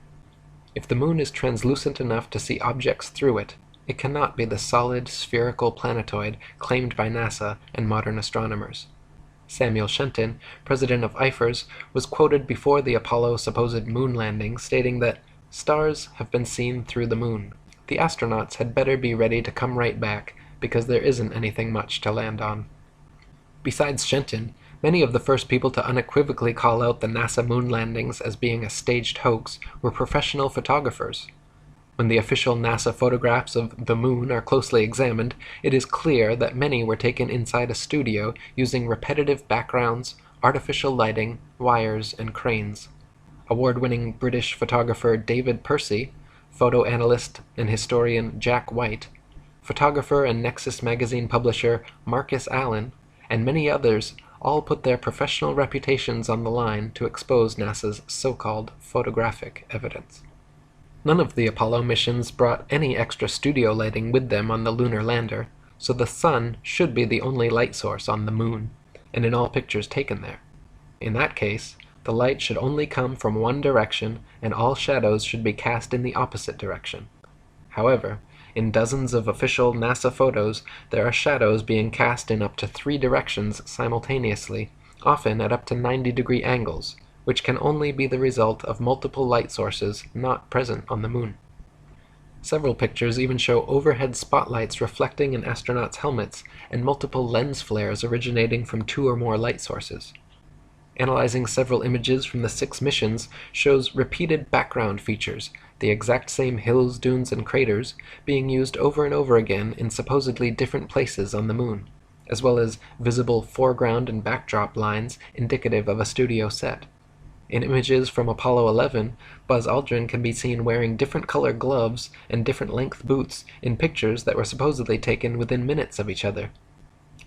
If the moon is translucent enough to see objects through it, it cannot be the solid, spherical planetoid claimed by NASA and modern astronomers. Samuel Shenton, president of IFERS, was quoted before the Apollo supposed moon landing, stating that stars have been seen through the moon. The astronauts had better be ready to come right back, because there isn't anything much to land on. Besides Shenton, many of the first people to unequivocally call out the NASA moon landings as being a staged hoax were professional photographers. When the official NASA photographs of the moon are closely examined, it is clear that many were taken inside a studio using repetitive backgrounds, artificial lighting, wires, and cranes. Award-winning British photographer David Percy, photoanalyst and historian Jack White, photographer and Nexus magazine publisher Marcus Allen, and many others all put their professional reputations on the line to expose NASA's so-called photographic evidence. None of the Apollo missions brought any extra studio lighting with them on the lunar lander, so the sun should be the only light source on the moon, and in all pictures taken there. In that case, the light should only come from one direction, and all shadows should be cast in the opposite direction. However, in dozens of official NASA photos, there are shadows being cast in up to 3 directions simultaneously, often at up to 90-degree angles, which can only be the result of multiple light sources not present on the moon. Several pictures even show overhead spotlights reflecting in astronauts' helmets and multiple lens flares originating from 2 or more light sources. Analyzing several images from the 6 missions shows repeated background features, the exact same hills, dunes, and craters, being used over and over again in supposedly different places on the moon, as well as visible foreground and backdrop lines indicative of a studio set. In images from Apollo 11, Buzz Aldrin can be seen wearing different color gloves and different length boots in pictures that were supposedly taken within minutes of each other.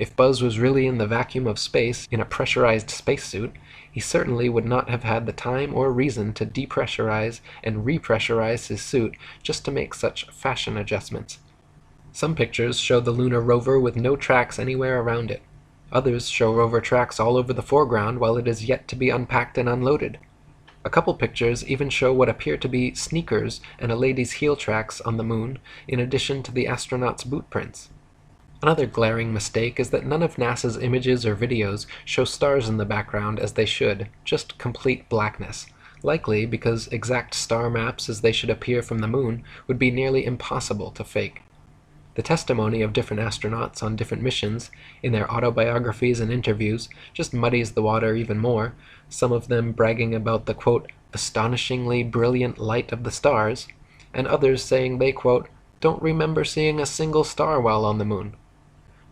If Buzz was really in the vacuum of space in a pressurized spacesuit, he certainly would not have had the time or reason to depressurize and repressurize his suit just to make such fashion adjustments. Some pictures show the lunar rover with no tracks anywhere around it. Others show rover tracks all over the foreground while it is yet to be unpacked and unloaded. A couple pictures even show what appear to be sneakers and a lady's heel tracks on the moon, in addition to the astronauts' boot prints. Another glaring mistake is that none of NASA's images or videos show stars in the background as they should, just complete blackness, likely because exact star maps as they should appear from the moon would be nearly impossible to fake. The testimony of different astronauts on different missions, in their autobiographies and interviews, just muddies the water even more, some of them bragging about the, quote, astonishingly brilliant light of the stars, and others saying they, quote, don't remember seeing a single star while on the moon.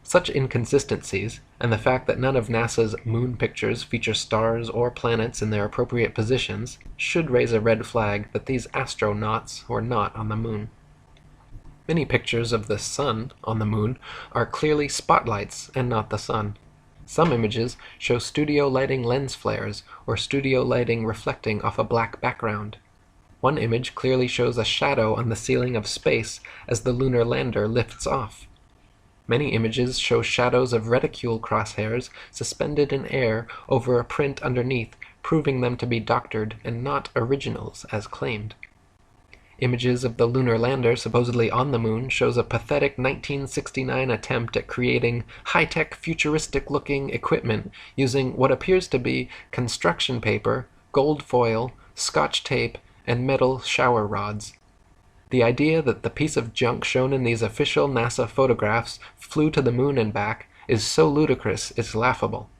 Such inconsistencies, and the fact that none of NASA's moon pictures feature stars or planets in their appropriate positions, should raise a red flag that these astronauts were not on the moon. Many pictures of the sun on the moon are clearly spotlights and not the sun. Some images show studio lighting lens flares or studio lighting reflecting off a black background. One image clearly shows a shadow on the ceiling of space as the lunar lander lifts off. Many images show shadows of reticule crosshairs suspended in air over a print underneath, proving them to be doctored and not originals as claimed. Images of the lunar lander supposedly on the moon shows a pathetic 1969 attempt at creating high-tech, futuristic-looking equipment using what appears to be construction paper, gold foil, scotch tape, and metal shower rods. The idea that the piece of junk shown in these official NASA photographs flew to the moon and back is so ludicrous it's laughable.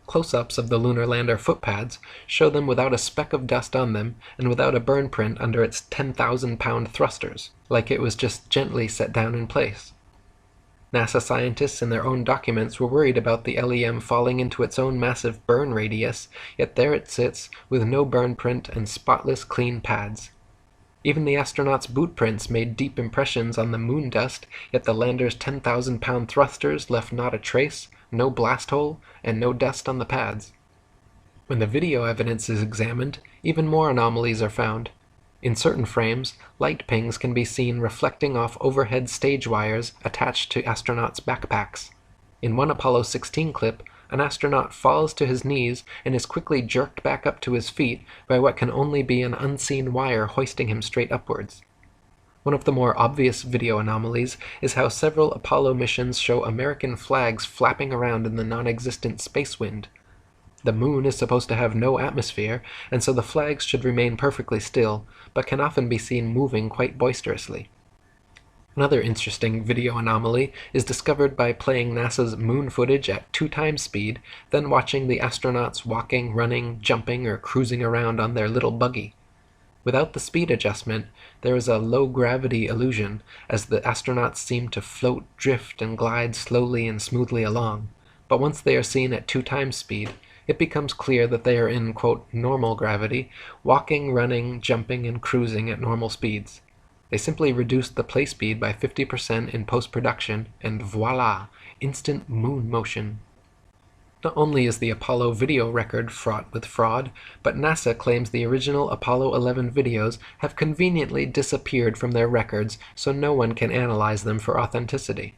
Close-ups of the lunar lander footpads show them without a speck of dust on them and without a burn print under its 10,000-pound thrusters, like it was just gently set down in place. NASA scientists in their own documents were worried about the LEM falling into its own massive burn radius, yet there it sits with no burn print and spotless clean pads. Even the astronauts' boot prints made deep impressions on the moon dust, yet the lander's 10,000-pound thrusters left not a trace, no blast hole, and no dust on the pads. When the video evidence is examined, even more anomalies are found. In certain frames, light pings can be seen reflecting off overhead stage wires attached to astronauts' backpacks. In one Apollo 16 clip, an astronaut falls to his knees and is quickly jerked back up to his feet by what can only be an unseen wire hoisting him straight upwards. One of the more obvious video anomalies is how several Apollo missions show American flags flapping around in the non-existent space wind. The moon is supposed to have no atmosphere, and so the flags should remain perfectly still, but can often be seen moving quite boisterously. Another interesting video anomaly is discovered by playing NASA's moon footage at 2x speed, then watching the astronauts walking, running, jumping, or cruising around on their little buggy. Without the speed adjustment, there is a low-gravity illusion, as the astronauts seem to float, drift, and glide slowly and smoothly along. But once they are seen at 2x speed, it becomes clear that they are in, quote, normal gravity, walking, running, jumping, and cruising at normal speeds. They simply reduced the play speed by 50% in post-production, and voila, instant moon motion. Not only is the Apollo video record fraught with fraud, but NASA claims the original Apollo 11 videos have conveniently disappeared from their records so no one can analyze them for authenticity.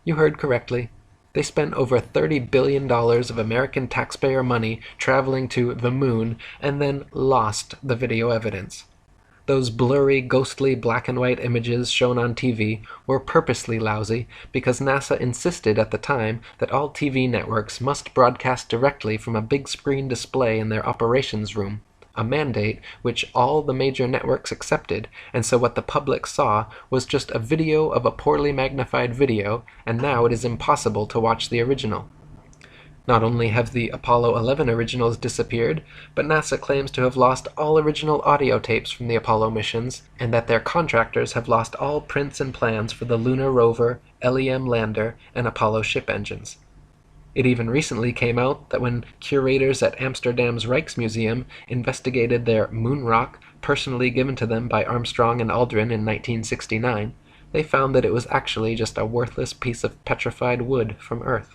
You heard correctly. They spent over $30 billion of American taxpayer money traveling to the moon and then lost the video evidence. Those blurry, ghostly black and white images shown on TV were purposely lousy because NASA insisted at the time that all TV networks must broadcast directly from a big screen display in their operations room, a mandate which all the major networks accepted, and so what the public saw was just a video of a poorly magnified video, and now it is impossible to watch the original. Not only have the Apollo 11 originals disappeared, but NASA claims to have lost all original audio tapes from the Apollo missions, and that their contractors have lost all prints and plans for the lunar rover, LEM lander, and Apollo ship engines. It even recently came out that when curators at Amsterdam's Rijksmuseum investigated their moon rock, personally given to them by Armstrong and Aldrin in 1969, they found that it was actually just a worthless piece of petrified wood from Earth.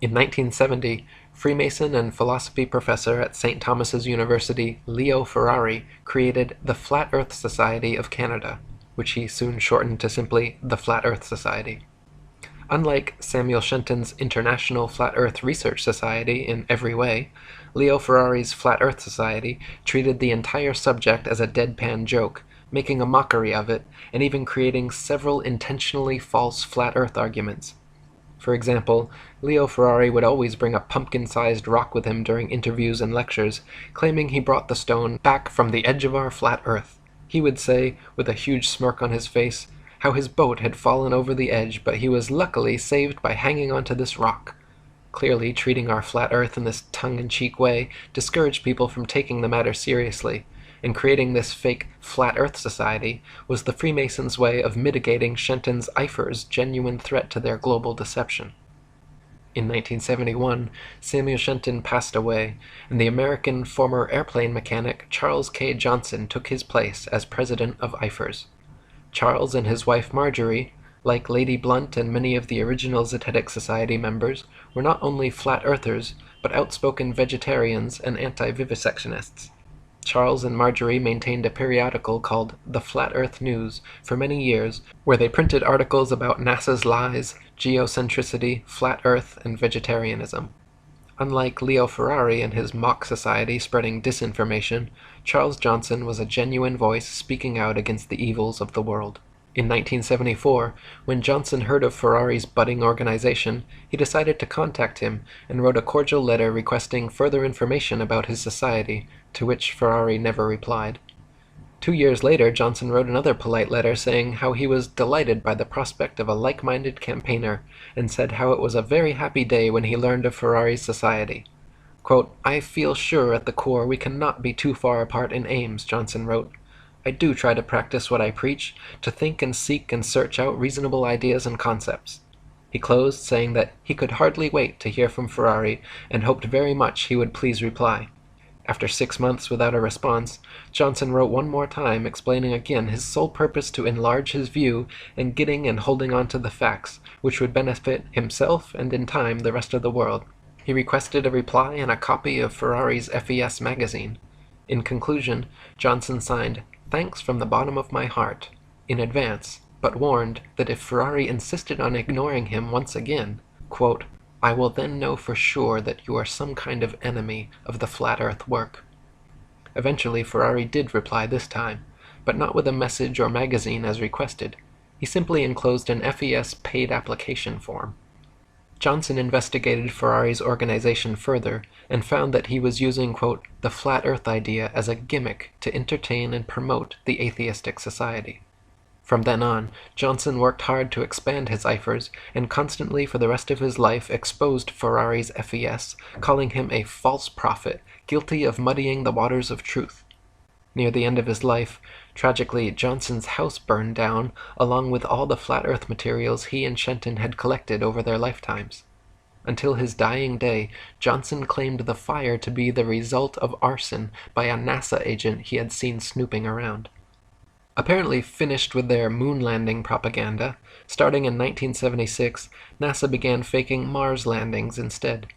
In 1970, Freemason and philosophy professor at St. Thomas's University, Leo Ferrari, created the Flat Earth Society of Canada, which he soon shortened to simply the Flat Earth Society. Unlike Samuel Shenton's International Flat Earth Research Society in every way, Leo Ferrari's Flat Earth Society treated the entire subject as a deadpan joke, making a mockery of it, and even creating several intentionally false flat Earth arguments. For example, Leo Ferrari would always bring a pumpkin-sized rock with him during interviews and lectures, claiming he brought the stone back from the edge of our flat Earth. He would say, with a huge smirk on his face, how his boat had fallen over the edge, but he was luckily saved by hanging onto this rock. Clearly, treating our flat Earth in this tongue-in-cheek way discouraged people from taking the matter seriously, and creating this fake Flat Earth Society was the Freemasons' way of mitigating Shenton's Eifer's genuine threat to their global deception. In 1971, Samuel Shenton passed away, and the American former airplane mechanic Charles K. Johnson took his place as president of Eifer's. Charles and his wife Marjorie, like Lady Blunt and many of the original Zetetic Society members, were not only flat earthers, but outspoken vegetarians and anti-vivisectionists. Charles and Marjorie maintained a periodical called The Flat Earth News for many years, where they printed articles about NASA's lies, geocentricity, flat Earth, and vegetarianism. Unlike Leo Ferrari and his mock society spreading disinformation, Charles Johnson was a genuine voice speaking out against the evils of the world. In 1974, when Johnson heard of Ferrari's budding organization, he decided to contact him and wrote a cordial letter requesting further information about his society, to which Ferrari never replied. 2 years later, Johnson wrote another polite letter saying how he was delighted by the prospect of a like-minded campaigner, and said how it was a very happy day when he learned of Ferrari's society. Quote, "I feel sure at the core we cannot be too far apart in aims," Johnson wrote. "I do try to practice what I preach, to think and seek and search out reasonable ideas and concepts." He closed saying that he could hardly wait to hear from Ferrari and hoped very much he would please reply. After 6 months without a response, Johnson wrote one more time explaining again his sole purpose to enlarge his view and getting and holding on to the facts, which would benefit himself and in time the rest of the world. He requested a reply and a copy of Ferrari's FES magazine. In conclusion, Johnson signed, "Thanks from the bottom of my heart," in advance, but warned that if Ferrari insisted on ignoring him once again, quote, "I will then know for sure that you are some kind of enemy of the flat earth work." Eventually Ferrari did reply this time, but not with a message or magazine as requested. He simply enclosed an FES paid application form. Johnson investigated Ferrari's organization further and found that he was using, quote, "the flat earth idea as a gimmick to entertain and promote the atheistic society." From then on, Johnson worked hard to expand his Eifers and constantly for the rest of his life exposed Ferrari's FES, calling him a false prophet, guilty of muddying the waters of truth. Near the end of his life, tragically, Johnson's house burned down, along with all the flat earth materials he and Shenton had collected over their lifetimes. Until his dying day, Johnson claimed the fire to be the result of arson by a NASA agent he had seen snooping around. Apparently finished with their moon landing propaganda, starting in 1976, NASA began faking Mars landings instead.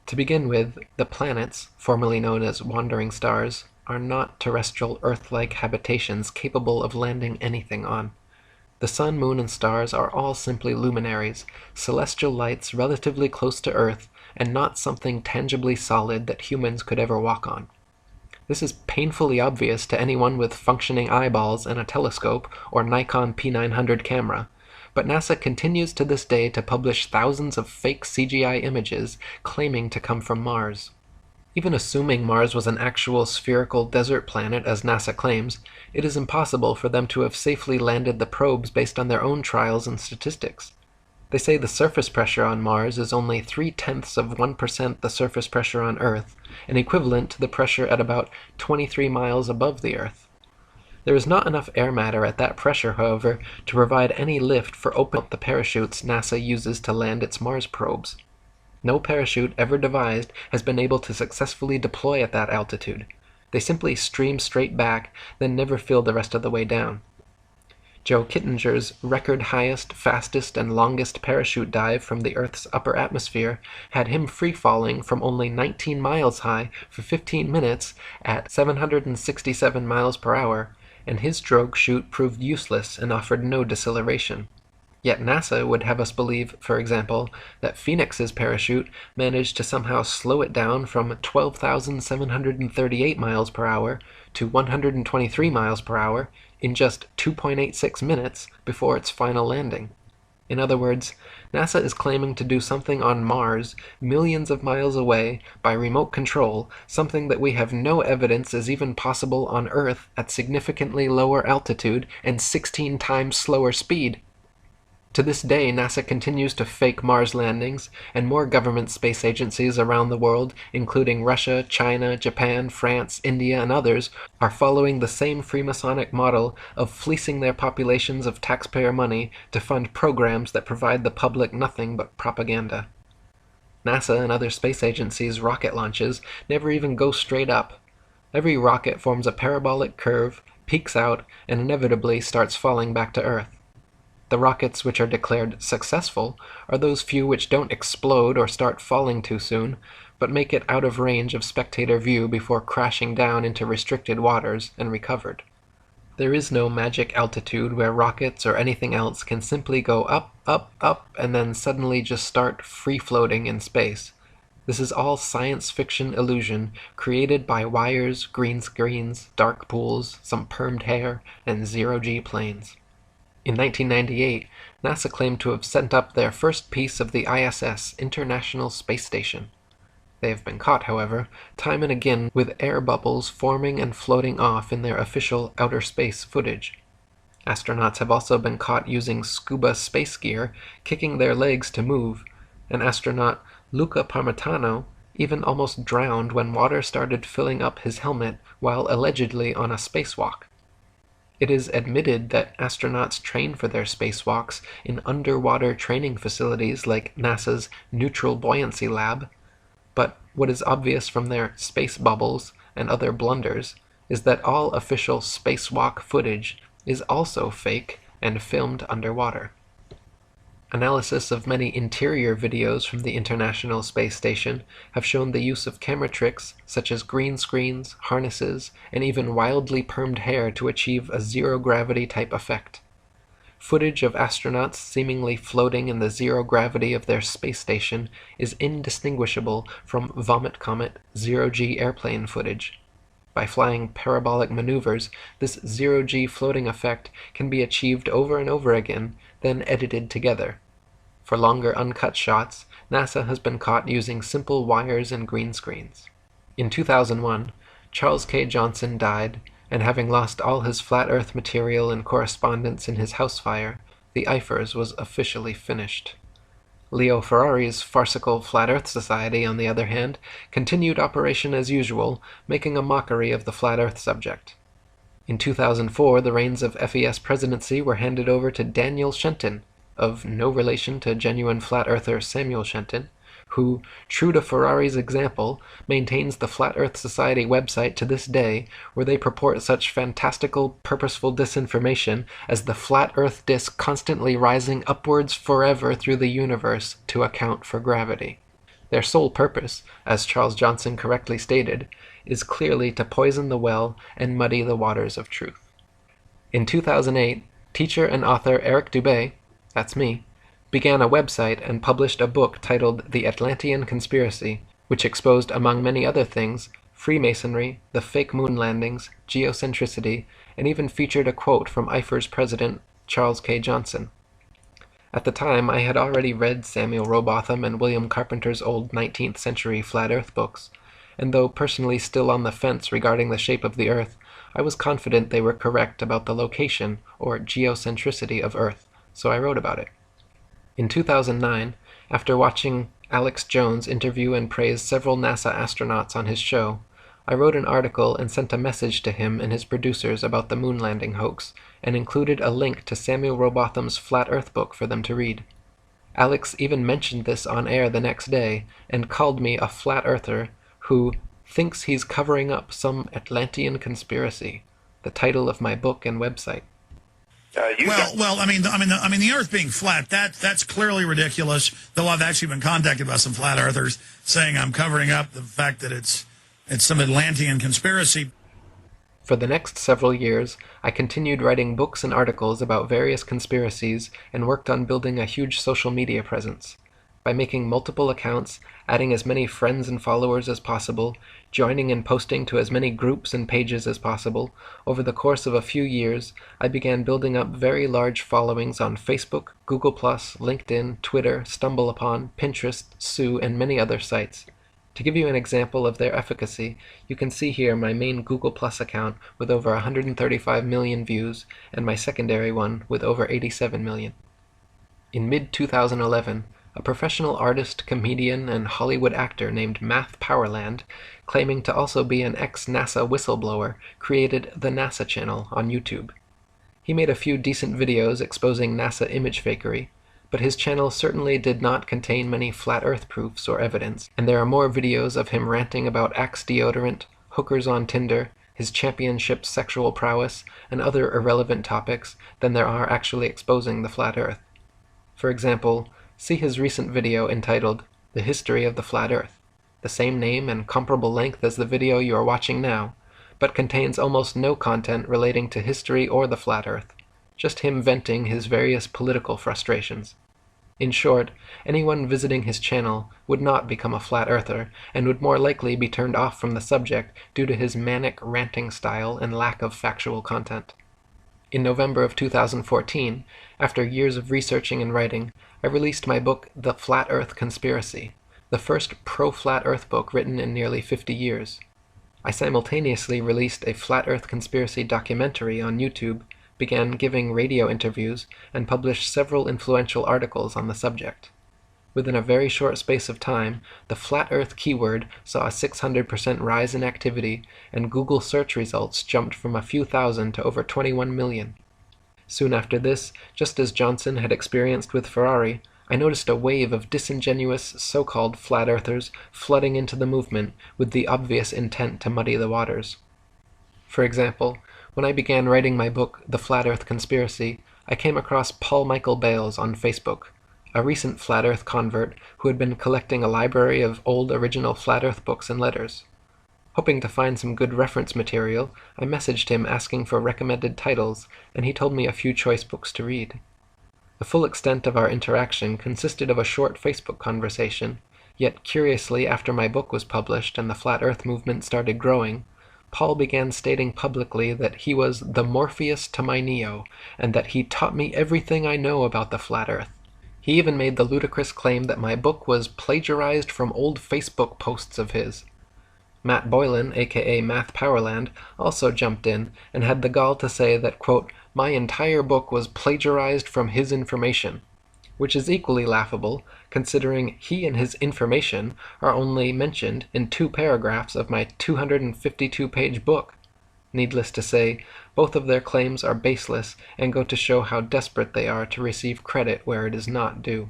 To begin with, the planets, formerly known as wandering stars, are not terrestrial Earth-like habitations capable of landing anything on. The sun, moon, and stars are all simply luminaries, celestial lights relatively close to Earth, and not something tangibly solid that humans could ever walk on. This is painfully obvious to anyone with functioning eyeballs and a telescope or Nikon P900 camera, but NASA continues to this day to publish thousands of fake CGI images claiming to come from Mars. Even assuming Mars was an actual spherical desert planet as NASA claims, it is impossible for them to have safely landed the probes based on their own trials and statistics. They say the surface pressure on Mars is only 0.3% the surface pressure on Earth, and equivalent to the pressure at about 23 miles above the Earth. There is not enough air matter at that pressure, however, to provide any lift for opening up the parachutes NASA uses to land its Mars probes. No parachute ever devised has been able to successfully deploy at that altitude. They simply stream straight back, then never fill the rest of the way down. Joe Kittinger's record highest, fastest, and longest parachute dive from the Earth's upper atmosphere had him free-falling from only 19 miles high for 15 minutes at 767 miles per hour, and his drogue chute proved useless and offered no deceleration. Yet NASA would have us believe, for example, that Phoenix's parachute managed to somehow slow it down from 12,738 miles per hour to 123 miles per hour in just 2.86 minutes before its final landing. In other words, NASA is claiming to do something on Mars, millions of miles away, by remote control, something that we have no evidence is even possible on Earth at significantly lower altitude and 16 times slower speed. To this day, NASA continues to fake Mars landings, and more government space agencies around the world, including Russia, China, Japan, France, India, and others, are following the same Freemasonic model of fleecing their populations of taxpayer money to fund programs that provide the public nothing but propaganda. NASA and other space agencies' rocket launches never even go straight up. Every rocket forms a parabolic curve, peaks out, and inevitably starts falling back to Earth. The rockets which are declared successful are those few which don't explode or start falling too soon, but make it out of range of spectator view before crashing down into restricted waters and recovered. There is no magic altitude where rockets or anything else can simply go up, up, up, and then suddenly just start free-floating in space. This is all science fiction illusion created by wires, green screens, dark pools, some permed hair, and zero-G planes. In 1998, NASA claimed to have sent up their first piece of the ISS, International Space Station. They have been caught, however, time and again with air bubbles forming and floating off in their official outer space footage. Astronauts have also been caught using scuba space gear, kicking their legs to move, and astronaut Luca Parmitano even almost drowned when water started filling up his helmet while allegedly on a spacewalk. It is admitted that astronauts train for their spacewalks in underwater training facilities like NASA's Neutral Buoyancy Lab, but what is obvious from their space bubbles and other blunders is that all official spacewalk footage is also fake and filmed underwater. Analysis of many interior videos from the International Space Station have shown the use of camera tricks such as green screens, harnesses, and even wildly permed hair to achieve a zero-gravity type effect. Footage of astronauts seemingly floating in the zero gravity of their space station is indistinguishable from Vomit Comet zero-G airplane footage. By flying parabolic maneuvers, this zero-G floating effect can be achieved over and over again, then edited together. For longer uncut shots, NASA has been caught using simple wires and green screens. In 2001, Charles K. Johnson died, and having lost all his flat Earth material and correspondence in his house fire, the IFERS was officially finished. Leo Ferrari's farcical Flat Earth Society, on the other hand, continued operation as usual, making a mockery of the Flat Earth subject. In 2004, the reins of FES presidency were handed over to Daniel Shenton, of no relation to genuine Flat Earther Samuel Shenton, who, true to Ferrari's example, maintains the Flat Earth Society website to this day, where they purport such fantastical, purposeful disinformation as the flat Earth disk constantly rising upwards forever through the universe to account for gravity. Their sole purpose, as Charles Johnson correctly stated, is clearly to poison the well and muddy the waters of truth. In 2008, teacher and author Eric Dubay, that's me, began a website and published a book titled The Atlantean Conspiracy, which exposed, among many other things, Freemasonry, the fake moon landings, geocentricity, and even featured a quote from IFER's president Charles K. Johnson. At the time, I had already read Samuel Rowbotham and William Carpenter's old 19th century Flat Earth books, and though personally still on the fence regarding the shape of the Earth, I was confident they were correct about the location, or geocentricity, of Earth, so I wrote about it. In 2009, after watching Alex Jones interview and praise several NASA astronauts on his show, I wrote an article and sent a message to him and his producers about the moon landing hoax, and included a link to Samuel Rowbotham's Flat Earth book for them to read. Alex even mentioned this on air the next day, and called me a flat earther who thinks he's covering up some Atlantean conspiracy, the title of my book and website. The Earth being flat, that's clearly ridiculous. Though I've actually been contacted by some flat earthers saying I'm covering up the fact that it's some Atlantean conspiracy. For the next several years, I continued writing books and articles about various conspiracies and worked on building a huge social media presence. by making multiple accounts, adding as many friends and followers as possible, joining and posting to as many groups and pages as possible. Over the course of a few years, I began building up very large followings on Facebook, Google+, LinkedIn, Twitter, StumbleUpon, Pinterest, Sue, and many other sites. To give you an example of their efficacy, you can see here my main Google Plus account with over 135 million views, and my secondary one with over 87 million. In mid-2011, a professional artist, comedian, and Hollywood actor named Math Powerland, claiming to also be an ex-NASA whistleblower, created the NASA channel on YouTube. He made a few decent videos exposing NASA image fakery, but his channel certainly did not contain many flat earth proofs or evidence, and there are more videos of him ranting about Axe deodorant, hookers on Tinder, his championship sexual prowess, and other irrelevant topics than there are actually exposing the flat earth. For example, see his recent video entitled The History of the Flat Earth, the same name and comparable length as the video you are watching now, but contains almost no content relating to history or the flat earth, just him venting his various political frustrations. In short, anyone visiting his channel would not become a flat earther, and would more likely be turned off from the subject due to his manic ranting style and lack of factual content. In November of 2014, after years of researching and writing, I released my book The Flat Earth Conspiracy, the first pro-flat earth book written in nearly 50 years. I simultaneously released a flat earth conspiracy documentary on YouTube, began giving radio interviews, and published several influential articles on the subject. Within a very short space of time, the flat earth keyword saw a 600% rise in activity, and Google search results jumped from a few thousand to over 21 million. Soon after this, just as Johnson had experienced with Ferrari, I noticed a wave of disingenuous so-called flat earthers flooding into the movement with the obvious intent to muddy the waters. For example, when I began writing my book, The Flat Earth Conspiracy, I came across Paul Michael Bales on Facebook, a recent flat earth convert who had been collecting a library of old original flat earth books and letters. Hoping to find some good reference material, I messaged him asking for recommended titles, and he told me a few choice books to read. The full extent of our interaction consisted of a short Facebook conversation, yet curiously, after my book was published and the flat earth movement started growing, Paul began stating publicly that he was the Morpheus to my Neo, and that he taught me everything I know about the flat earth. He even made the ludicrous claim that my book was plagiarized from old Facebook posts of his. Matt Boylan, aka Math Powerland, also jumped in and had the gall to say that, quote, my entire book was plagiarized from his information, which is equally laughable, considering he and his information are only mentioned in 2 paragraphs of my 252-page book. Needless to say, both of their claims are baseless and go to show how desperate they are to receive credit where it is not due.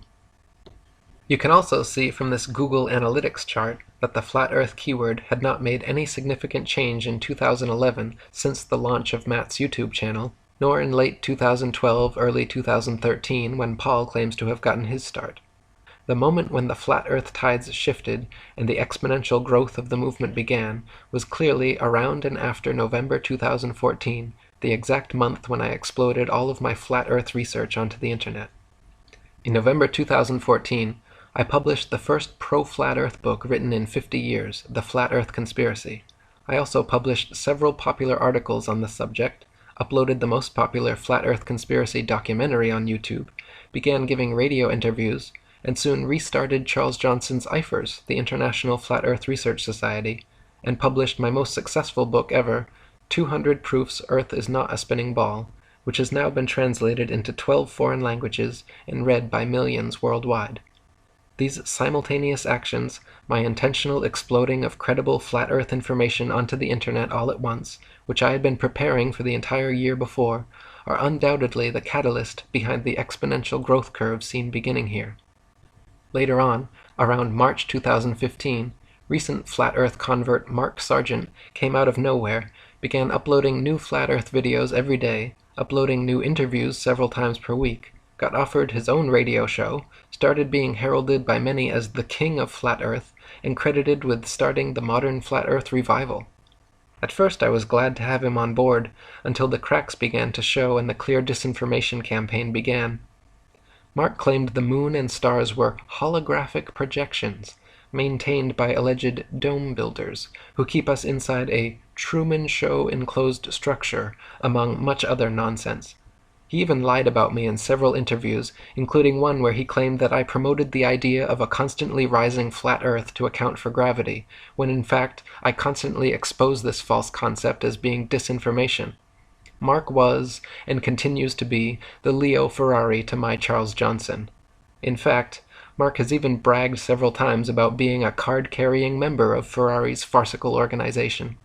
You can also see from this Google Analytics chart that the flat earth keyword had not made any significant change in 2011 since the launch of Matt's YouTube channel, nor in late 2012, early 2013, when Paul claims to have gotten his start. The moment when the flat earth tides shifted and the exponential growth of the movement began was clearly around and after November 2014, the exact month when I exploded all of my flat earth research onto the internet. In November 2014, I published the first pro-flat earth book written in 50 years, The Flat Earth Conspiracy. I also published several popular articles on the subject, uploaded the most popular flat earth conspiracy documentary on YouTube, began giving radio interviews, and soon restarted Charles Johnson's IFRS, the International Flat Earth Research Society, and published my most successful book ever, 200 Proofs Earth is Not a Spinning Ball, which has now been translated into 12 foreign languages and read by millions worldwide. These simultaneous actions, my intentional exploding of credible flat earth information onto the internet all at once, which I had been preparing for the entire year before, are undoubtedly the catalyst behind the exponential growth curve seen beginning here. Later on, around March 2015, recent flat earth convert Mark Sargent came out of nowhere, began uploading new flat earth videos every day, uploading new interviews several times per week, got offered his own radio show, started being heralded by many as the king of flat earth, and credited with starting the modern flat earth revival. At first I was glad to have him on board, until the cracks began to show and the clear disinformation campaign began. Mark claimed the moon and stars were holographic projections, maintained by alleged dome builders, who keep us inside a Truman Show enclosed structure, among much other nonsense. He even lied about me in several interviews, including one where he claimed that I promoted the idea of a constantly rising flat Earth to account for gravity, when in fact I constantly expose this false concept as being disinformation. Mark was, and continues to be, the Leo Ferrari to my Charles Johnson. In fact, Mark has even bragged several times about being a card-carrying member of Ferrari's farcical organization.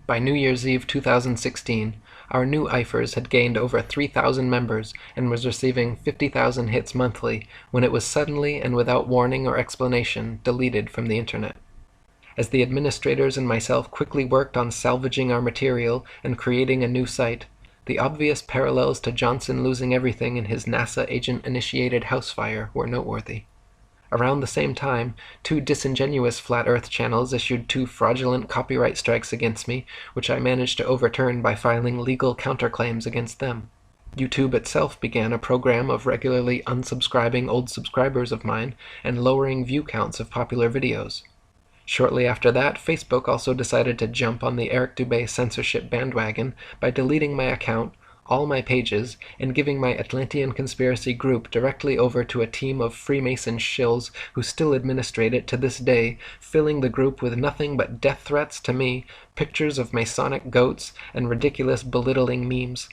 By New Year's Eve 2016, our new IFers had gained over 3,000 members and was receiving 50,000 hits monthly when it was suddenly and without warning or explanation deleted from the internet. As the administrators and myself quickly worked on salvaging our material and creating a new site, the obvious parallels to Johnson losing everything in his NASA agent-initiated house fire were noteworthy. Around the same time, 2 disingenuous Flat Earth channels issued 2 fraudulent copyright strikes against me, which I managed to overturn by filing legal counterclaims against them. YouTube itself began a program of regularly unsubscribing old subscribers of mine and lowering view counts of popular videos. Shortly after that, Facebook also decided to jump on the Eric Dubay censorship bandwagon by deleting my account, all my pages, and giving my Atlantean conspiracy group directly over to a team of Freemason shills who still administrate it to this day, filling the group with nothing but death threats to me, pictures of Masonic goats, and ridiculous belittling memes.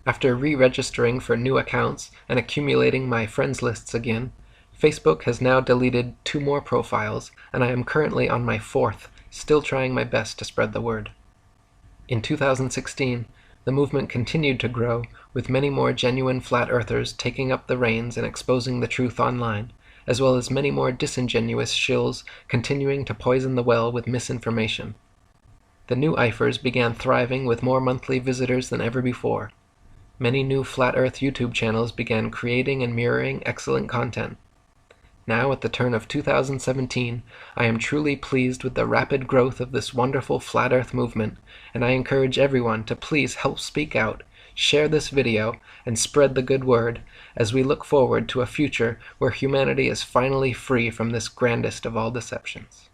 After re-registering for new accounts and accumulating my friends lists again, Facebook has now deleted 2 more profiles, and I am currently on my 4th, still trying my best to spread the word. In 2016, the movement continued to grow, with many more genuine flat earthers taking up the reins and exposing the truth online, as well as many more disingenuous shills continuing to poison the well with misinformation. The new IFers began thriving with more monthly visitors than ever before. Many new Flat Earth YouTube channels began creating and mirroring excellent content. Now, at the turn of 2017, I am truly pleased with the rapid growth of this wonderful Flat Earth movement, and I encourage everyone to please help speak out, share this video, and spread the good word, as we look forward to a future where humanity is finally free from this grandest of all deceptions.